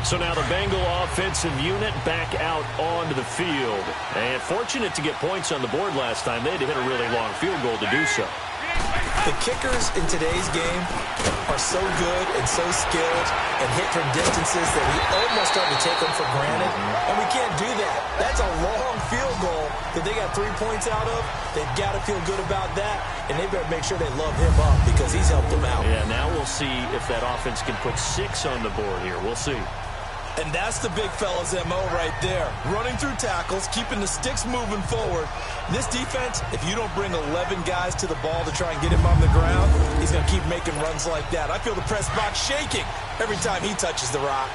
So now the Bengal offensive unit back out onto the field. And fortunate to get points on the board last time. They had to hit a really long field goal to do so. The kickers in today's game are so good and so skilled and hit from distances that we almost start to take them for granted. And we can't do that. That's a long field goal that they got 3 points out of. They've got to feel good about that. And they better make sure they love him up because he's helped them out. Yeah, now we'll see if that offense can put 6 on the board here. We'll see. And that's the big fella's MO right there. Running through tackles, keeping the sticks moving forward. This defense, if you don't bring 11 guys to the ball to try and get him on the ground, he's going to keep making runs like that. I feel the press box shaking every time he touches the rock.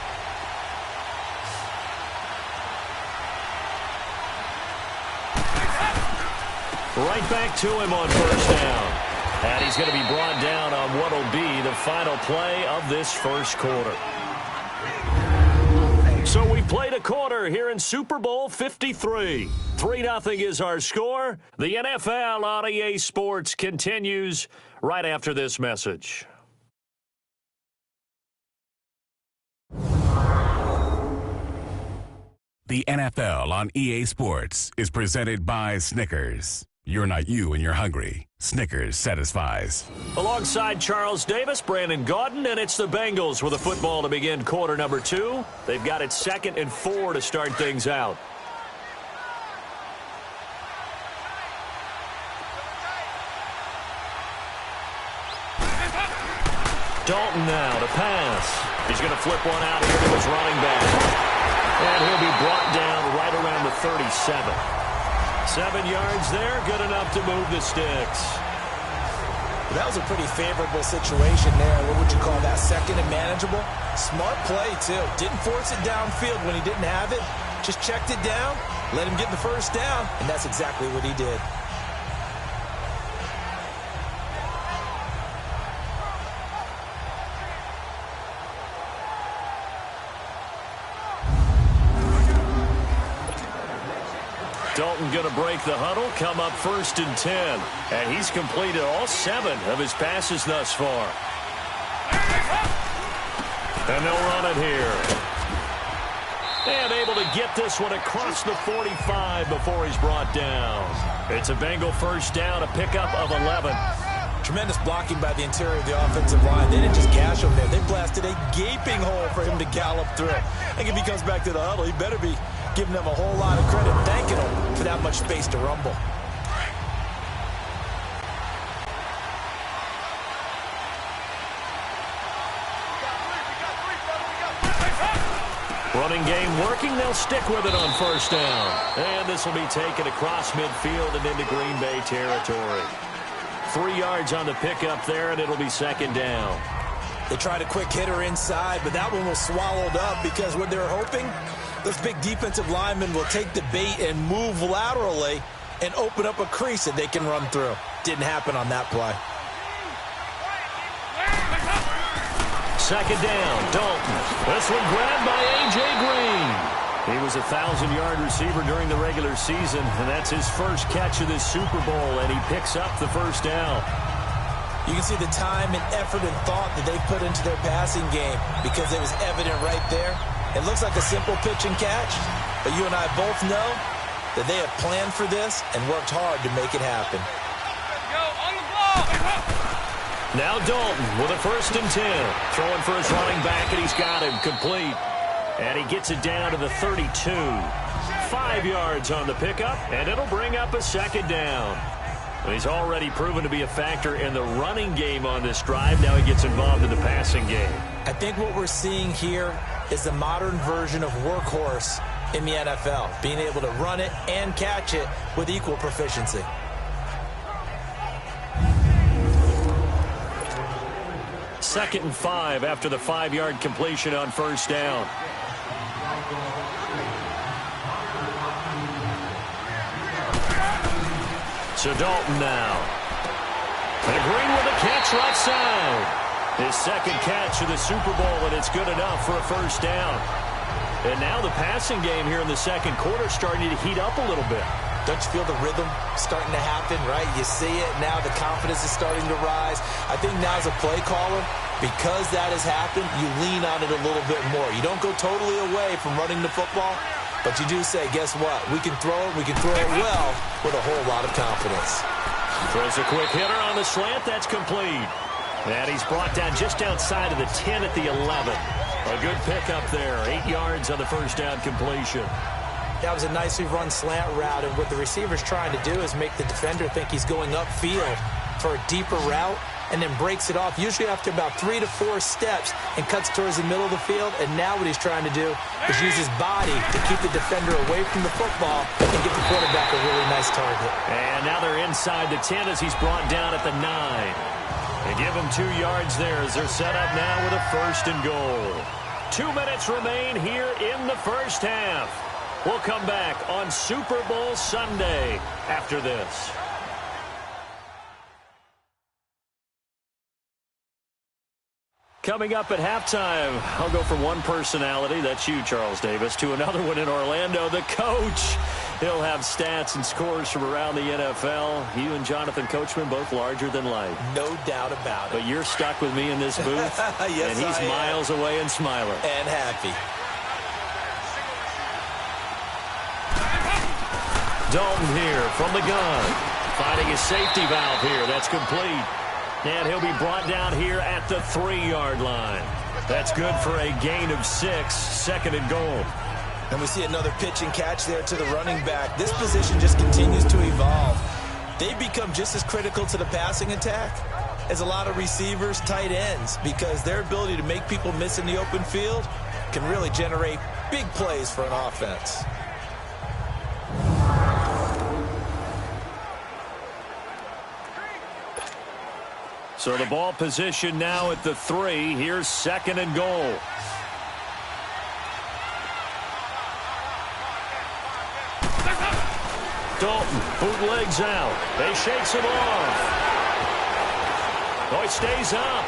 Right back to him on 1st down. And he's going to be brought down on what will be the final play of this 1st quarter. So we played a quarter here in Super Bowl 53. 3-0 is our score. The NFL on EA Sports continues right after this message. The NFL on EA Sports is presented by Snickers. You're not you when you're hungry. Snickers satisfies. Alongside Charles Davis, Brandon Gaudin, and it's the Bengals with a football to begin quarter number 2. They've got it 2nd and 4 to start things out. Dalton now to pass. He's going to flip one out here to his running back. And he'll be brought down right around the 37. 7 yards there, good enough to move the sticks. That was a pretty favorable situation there. What would you call that? 2nd and manageable? Smart play, too. Didn't force it downfield when he didn't have it. Just checked it down, let him get the 1st down, and that's exactly what he did. Dalton going to break the huddle, come up 1st and 10. And he's completed all 7 of his passes thus far. And they'll run it here. And able to get this one across the 45 before he's brought down. It's a Bengal 1st down, a pickup of 11. Tremendous blocking by the interior of the offensive line. They didn't just gash him there. They blasted a gaping hole for him to gallop through. I think if he comes back to the huddle, he better be giving them a whole lot of credit, thanking them for that much space to rumble. Running game working. They'll stick with it on 1st down. And this will be taken across midfield and into Green Bay territory. 3 yards on the pickup there, and it'll be 2nd down. They tried a quick hitter inside, but that one was swallowed up because what they're hoping, those big defensive linemen will take the bait and move laterally and open up a crease that they can run through. Didn't happen on that play. 2nd down, Dalton. This one grabbed by A.J. Green. He was a 1,000-yard receiver during the regular season, and that's his 1st catch of this Super Bowl, and he picks up the 1st down. You can see the time and effort and thought that they put into their passing game because it was evident right there. It looks like a simple pitch and catch, but you and I both know that they have planned for this and worked hard to make it happen. Go, on the ball! Now Dalton with a 1st and 10. Throwing for his running back, and he's got him complete. And he gets it down to the 32. 5 yards on the pickup, and it'll bring up a 2nd down. He's already proven to be a factor in the running game on this drive. Now he gets involved in the passing game. I think what we're seeing here is the modern version of workhorse in the NFL, being able to run it and catch it with equal proficiency. Second and 5 after the 5-yard completion on 1st down. So Dalton now. And Green with a catch right side. His 2nd catch of the Super Bowl, and it's good enough for a 1st down. And now the passing game here in the 2nd quarter starting to heat up a little bit. Don't you feel the rhythm starting to happen, right? You see it now. The confidence is starting to rise. I think now as a play caller, because that has happened, you lean on it a little bit more. You don't go totally away from running the football, but you do say, guess what? We can throw it. We can throw it well with a whole lot of confidence. Throws a quick hitter on the slant. That's complete. And he's brought down just outside of the 10 at the 11. A good pickup there. 8 yards on the 1st down completion. That was a nicely run slant route, and what the receiver's trying to do is make the defender think he's going upfield for a deeper route, and then breaks it off, usually after about 3 to 4 steps, and cuts towards the middle of the field. And now what he's trying to do is use his body to keep the defender away from the football and get the quarterback a really nice target. And now they're inside the 10 as he's brought down at the 9. They give him 2 yards there as they're set up now with a 1st and goal. 2 minutes remain here in the 1st half. We'll come back on Super Bowl Sunday after this. Coming up at halftime, I'll go from one personality, that's you, Charles Davis, to another one in Orlando, the coach. He'll have stats and scores from around the NFL. You and Jonathan Coachman, both larger than life. No doubt about it. But you're stuck with me in this booth, yes, and he's miles away and smiling. And happy. Dalton here from the gun. Finding his safety valve here. That's complete. And he'll be brought down here at the 3-yard line. That's good for a gain of 6, 2nd and goal. And we see another pitch and catch there to the running back. This position just continues to evolve. They become just as critical to the passing attack as a lot of receivers, tight ends, because their ability to make people miss in the open field can really generate big plays for an offense. So the ball position now at the 3. Here's 2nd and goal. Dalton bootlegs out. They shakes him off. Oh, he stays up.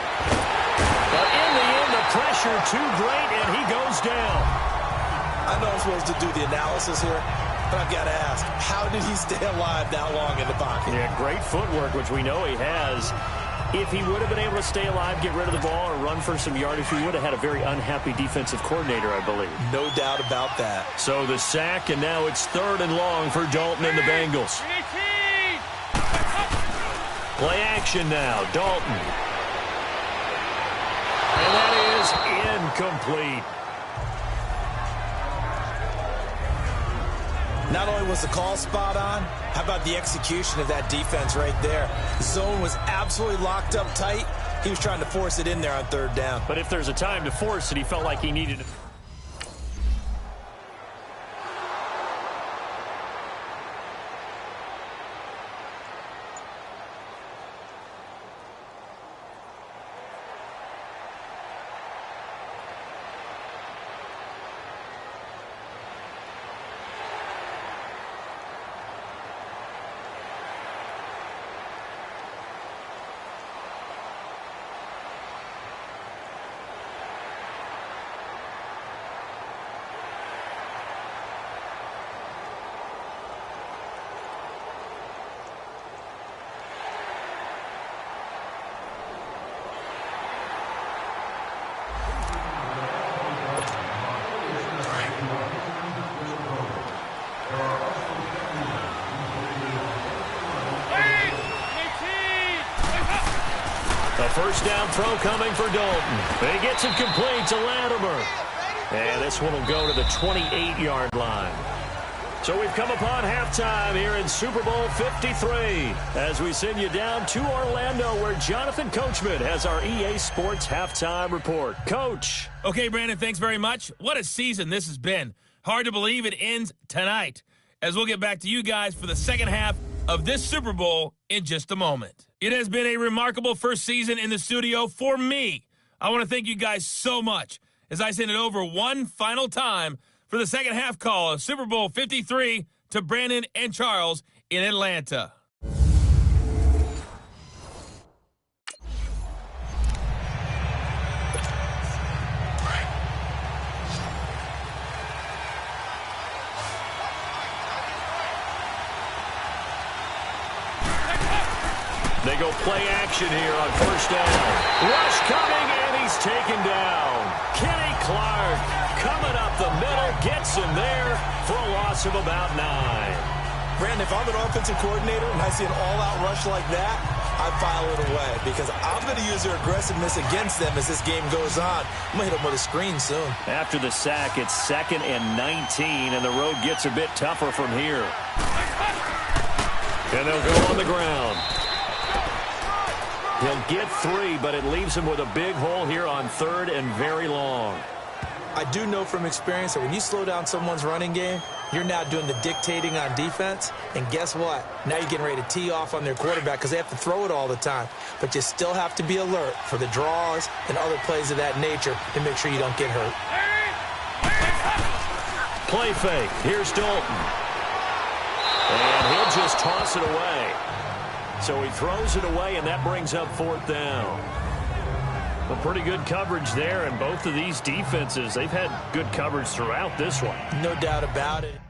But in the end, the pressure too great, and he goes down. I know I'm supposed to do the analysis here, but I've got to ask, how did he stay alive that long in the pocket? Yeah, great footwork, which we know he has. If he would have been able to stay alive, get rid of the ball, or run for some yardage, he would have had a very unhappy defensive coordinator, I believe. No doubt about that. So the sack, and now it's 3rd and long for Dalton and the Bengals. Play action now, Dalton. And that is incomplete. Not only was the call spot on, how about the execution of that defense right there? The zone was absolutely locked up tight. He was trying to force it in there on 3rd down. But if there's a time to force it, he felt like he needed it. A first down throw coming for Dalton. He gets it complete to Latimer. And this one will go to the 28-yard line. So we've come upon halftime here in Super Bowl 53 as we send you down to Orlando where Jonathan Coachman has our EA Sports halftime report. Coach. Okay, Brandon, thanks very much. What a season this has been. Hard to believe it ends tonight as we'll get back to you guys for the second half of this Super Bowl in just a moment. It has been a remarkable first season in the studio for me. I want to thank you guys so much as I send it over one final time for the second half call of Super Bowl 53 to Brandon and Charles in Atlanta. They go play action here on first down. Rush coming, and he's taken down. Kenny Clark coming up the middle, gets him there for a loss of about 9. Brandon, if I'm an offensive coordinator and I see an all-out rush like that, I file it away because I'm going to use their aggressiveness against them as this game goes on. I'm going to hit them with a screen soon. After the sack, it's 2nd and 19, and the road gets a bit tougher from here. And they'll go on the ground. He'll get 3, but it leaves him with a big hole here on 3rd and very long. I do know from experience that when you slow down someone's running game, you're now doing the dictating on defense. And guess what? Now you're getting ready to tee off on their quarterback because they have to throw it all the time. But you still have to be alert for the draws and other plays of that nature to make sure you don't get hurt. Play fake. Here's Dalton. And he'll just toss it away. So he throws it away, and that brings up 4th down. Well, pretty good coverage there, and both of these defenses, they've had good coverage throughout this one. No doubt about it.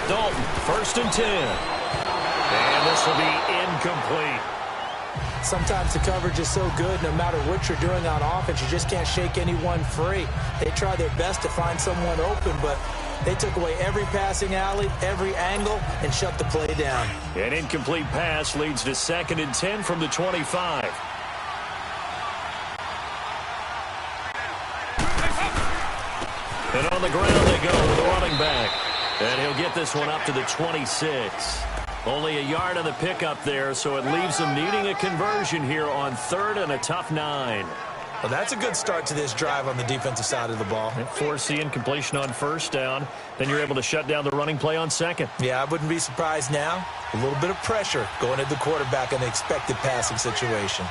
Dalton, 1st and 10. And this will be incomplete. Sometimes the coverage is so good, no matter what you're doing on offense, you just can't shake anyone free. They try their best to find someone open, but they took away every passing alley, every angle, and shut the play down. An incomplete pass leads to 2nd and 10 from the 25. And on the ground they go with the running back. And he'll get this one up to the 26. Only a yard on the pickup there, so it leaves them needing a conversion here on 3rd and a tough 9. Well, that's a good start to this drive on the defensive side of the ball. Force the incompletion on 1st down. Then you're able to shut down the running play on 2nd. Yeah, I wouldn't be surprised now. A little bit of pressure going at the quarterback in the expected passing situation.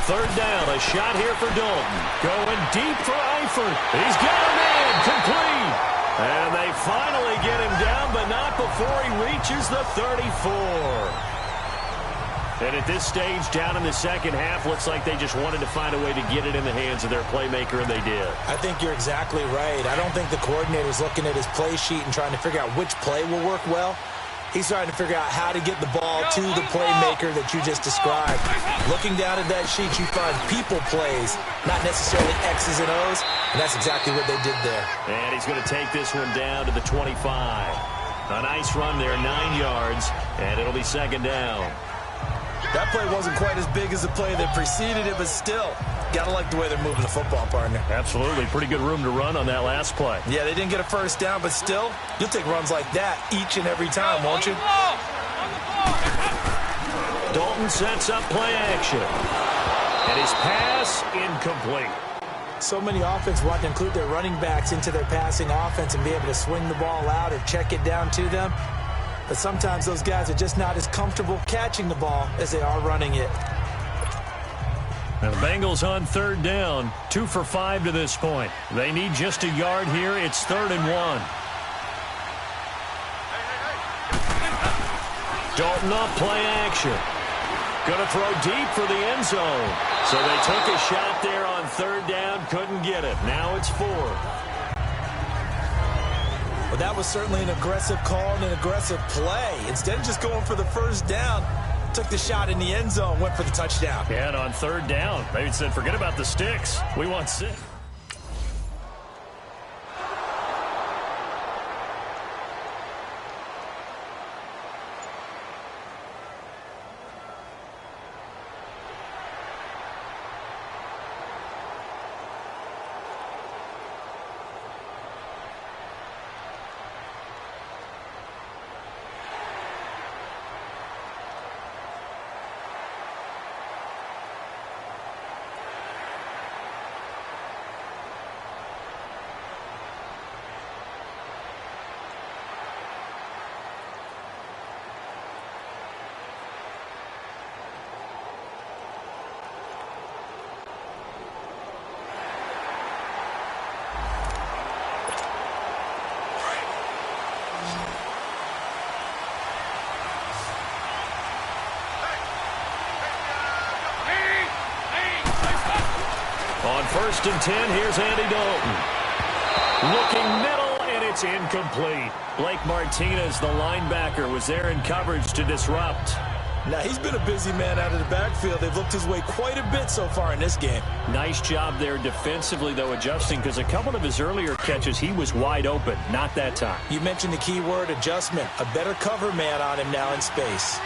3rd down, a shot here for Dalton. Going deep for Eifert. He's got him in, complete. And they finally get him down, but not before he reaches the 34. And at this stage, down in the second half, looks like they just wanted to find a way to get it in the hands of their playmaker, and they did. I think you're exactly right. I don't think the coordinator's looking at his play sheet and trying to figure out which play will work well. He's trying to figure out how to get the ball to the playmaker that you just described. Looking down at that sheet, you find people plays, not necessarily X's and O's, and that's exactly what they did there. And he's going to take this one down to the 25. A nice run there, 9 yards, and it'll be 2nd down. That play wasn't quite as big as the play that preceded it, but still, got to like the way they're moving the football, partner. Absolutely. Pretty good room to run on that last play. Yeah, they didn't get a first down, but still, you'll take runs like that each and every time, won't you? Dalton sets up play action. And his pass incomplete. So many offenses want to include their running backs into their passing offense and be able to swing the ball out or check it down to them. But sometimes those guys are just not as comfortable catching the ball as they are running it. And the Bengals on third down, 2 for 5 to this point. They need just a yard here. It's 3rd and 1. Dalton up, play action. Going to throw deep for the end zone. So they took a shot there on third down, couldn't get it. Now it's 4. Well, that was certainly an aggressive call and an aggressive play. Instead of just going for the first down, took the shot in the end zone, went for the touchdown. Yeah, and on third down, they said, forget about the sticks. We want 6. On 1st and 10, here's Andy Dalton. Looking middle, and it's incomplete. Blake Martinez, the linebacker, was there in coverage to disrupt. Now, he's been a busy man out of the backfield. They've looked his way quite a bit so far in this game. Nice job there defensively, though, adjusting, because a couple of his earlier catches, he was wide open. Not that time. You mentioned the key word, adjustment. A better cover man on him now in space.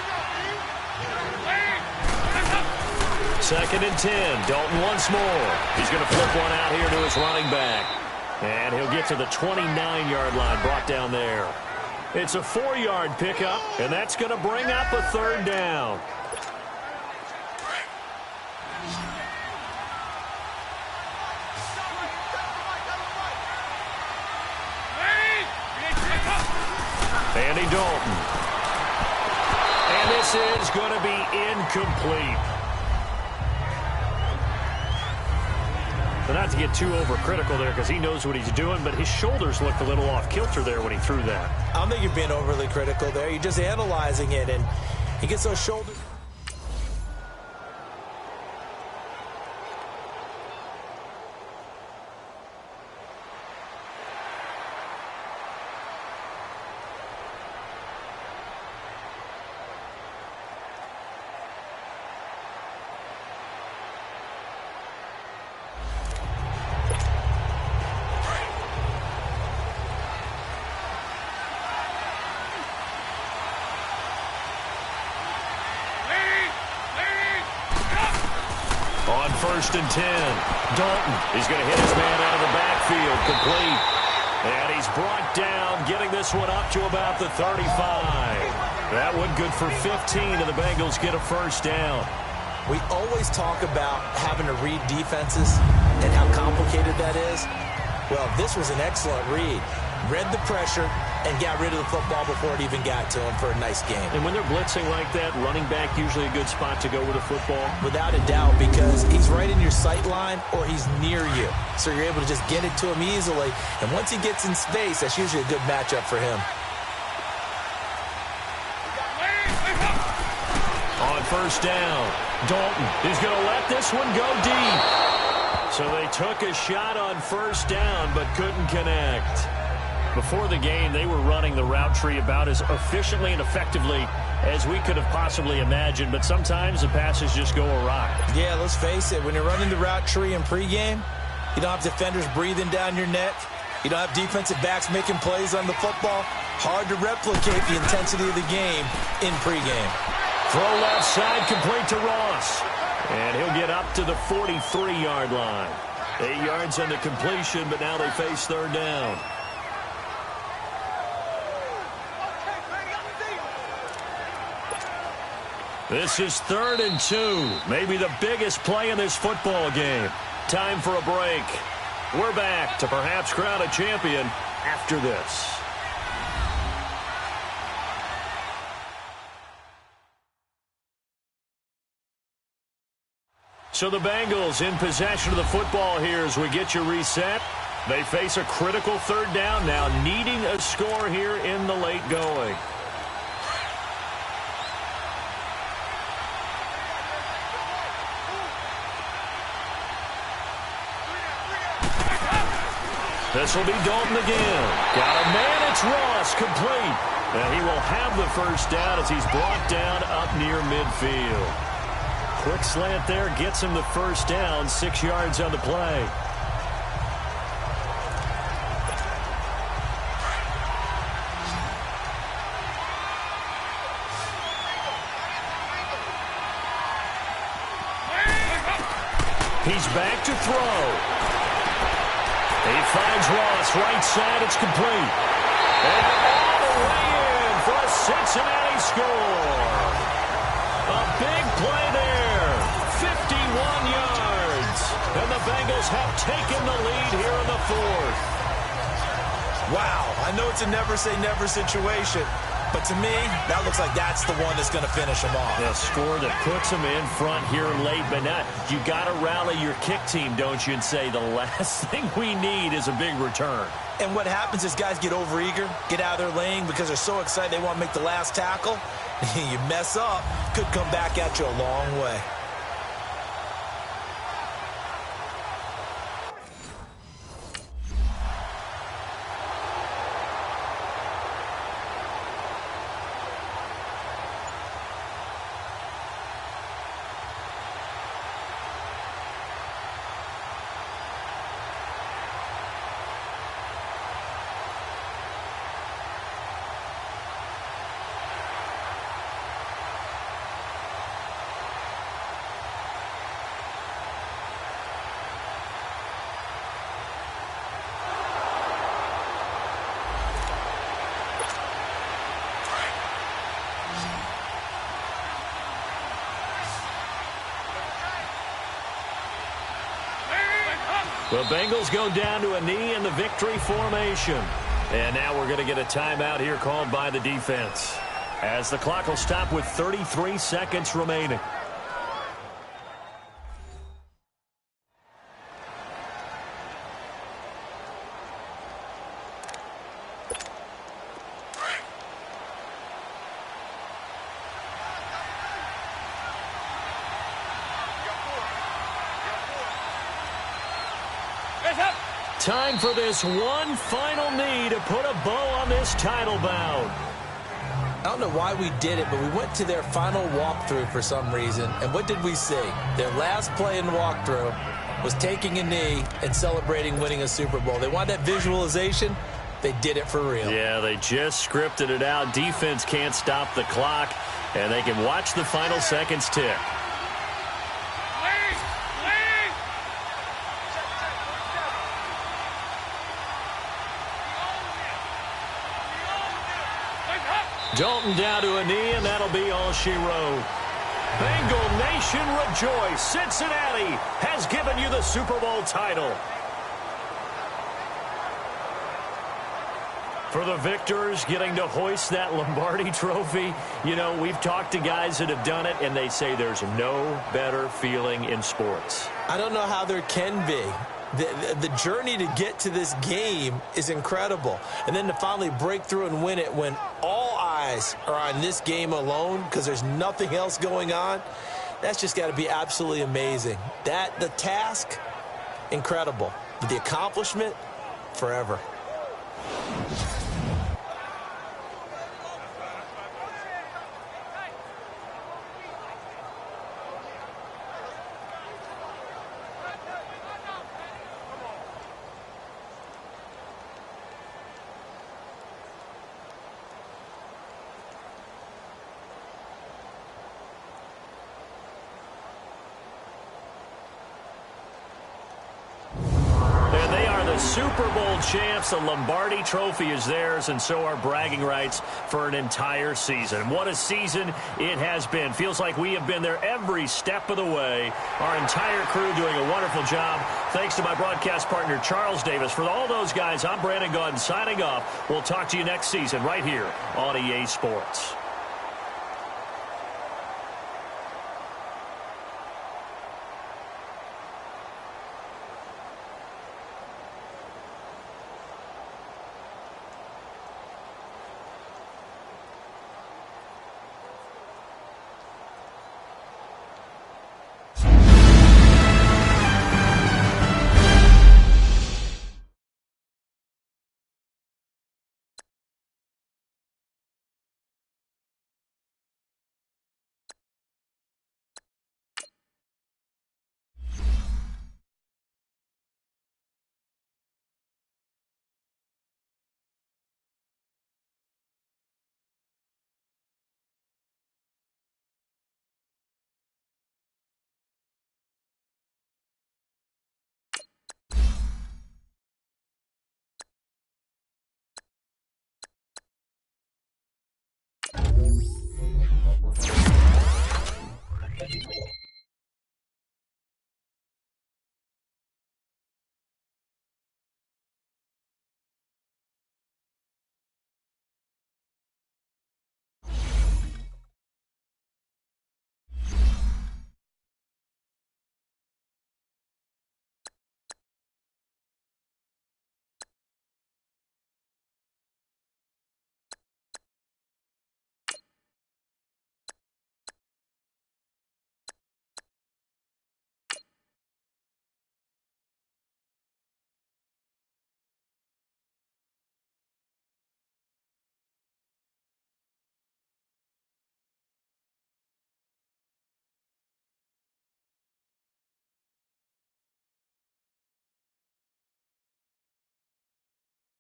2nd and 10. Dalton once more. He's going to flip one out here to his running back. And he'll get to the 29-yard line, brought down there. It's a 4-yard pickup, and that's going to bring up a 3rd down. Andy Dalton. And this is going to be incomplete. But not to get too overcritical there, because he knows what he's doing, but his shoulders looked a little off kilter there when he threw that. I don't think you're being overly critical there. You're just analyzing it, and he gets those shoulders. On 1st and 10, Dalton. He's going to hit his man out of the backfield, complete. And he's brought down, getting this one up to about the 35. That one good for 15, and the Bengals get a 1st down. We always talk about having to read defenses and how complicated that is. Well, this was an excellent read. Read the pressure and got rid of the football before it even got to him for a nice game. And when they're blitzing like that, running back usually a good spot to go with a football? Without a doubt, because he's right in your sight line or he's near you. So you're able to just get it to him easily. And once he gets in space, that's usually a good matchup for him. On 1st down, Dalton is going to let this one go deep. So they took a shot on 1st down but couldn't connect. Before the game, they were running the route tree about as efficiently and effectively as we could have possibly imagined, but sometimes the passes just go awry. Yeah, let's face it. When you're running the route tree in pregame, you don't have defenders breathing down your neck. You don't have defensive backs making plays on the football. Hard to replicate the intensity of the game in pregame. Throw left side, complete to Ross. And he'll get up to the 43-yard line. 8 yards on the completion, but now they face 3rd down. This is 3rd and 2. Maybe the biggest play in this football game. Time for a break. We're back to perhaps crown a champion after this. So the Bengals in possession of the football here as we get you reset. They face a critical third down now, needing a score here in the late going. This will be Dalton again. Got a man, it's Ross, complete. And he will have the first down as he's brought down up near midfield. Quick slant there, gets him the first down, 6 yards on the play. He's back to throw. He finds Ross, right side, it's complete. And all the way in for a Cincinnati score. A big play there, 51 yards. And the Bengals have taken the lead here in the fourth. Wow, I know it's a never-say-never situation, but to me, that looks like that's the one that's going to finish them off. The score that puts them in front here late, but now you got to rally your kick team, don't you, and say the last thing we need is a big return. And what happens is guys get overeager, get out of their lane because they're so excited they want to make the last tackle. You mess up, could come back at you a long way. The Bengals go down to a knee in the victory formation. And now we're going to get a timeout here called by the defense, as the clock will stop with 33 seconds remaining. Time for this one final knee to put a bow on this title bout. I don't know why we did it, but we went to their final walkthrough for some reason. And what did we see? Their last play in walkthrough was taking a knee and celebrating winning a Super Bowl. They want that visualization. They did it for real. Yeah, they just scripted it out. Defense can't stop the clock, and they can watch the final seconds tick. Dalton down to a knee, and that'll be all she wrote. Bengal Nation rejoice. Cincinnati has given you the Super Bowl title. For the victors, getting to hoist that Lombardi trophy, you know, we've talked to guys that have done it, and they say there's no better feeling in sports. I don't know how there can be. The journey to get to this game is incredible. And then to finally break through and win it when all eyes are on this game alone because there's nothing else going on, that's just got to be absolutely amazing. The task, incredible. But the accomplishment, forever. Super Bowl champs. The Lombardi Trophy is theirs, and so are bragging rights for an entire season. What a season it has been. Feels like we have been there every step of the way. Our entire crew doing a wonderful job. Thanks to my broadcast partner, Charles Davis. For all those guys, I'm Brandon Gaudin signing off. We'll talk to you next season right here on EA Sports.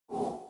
You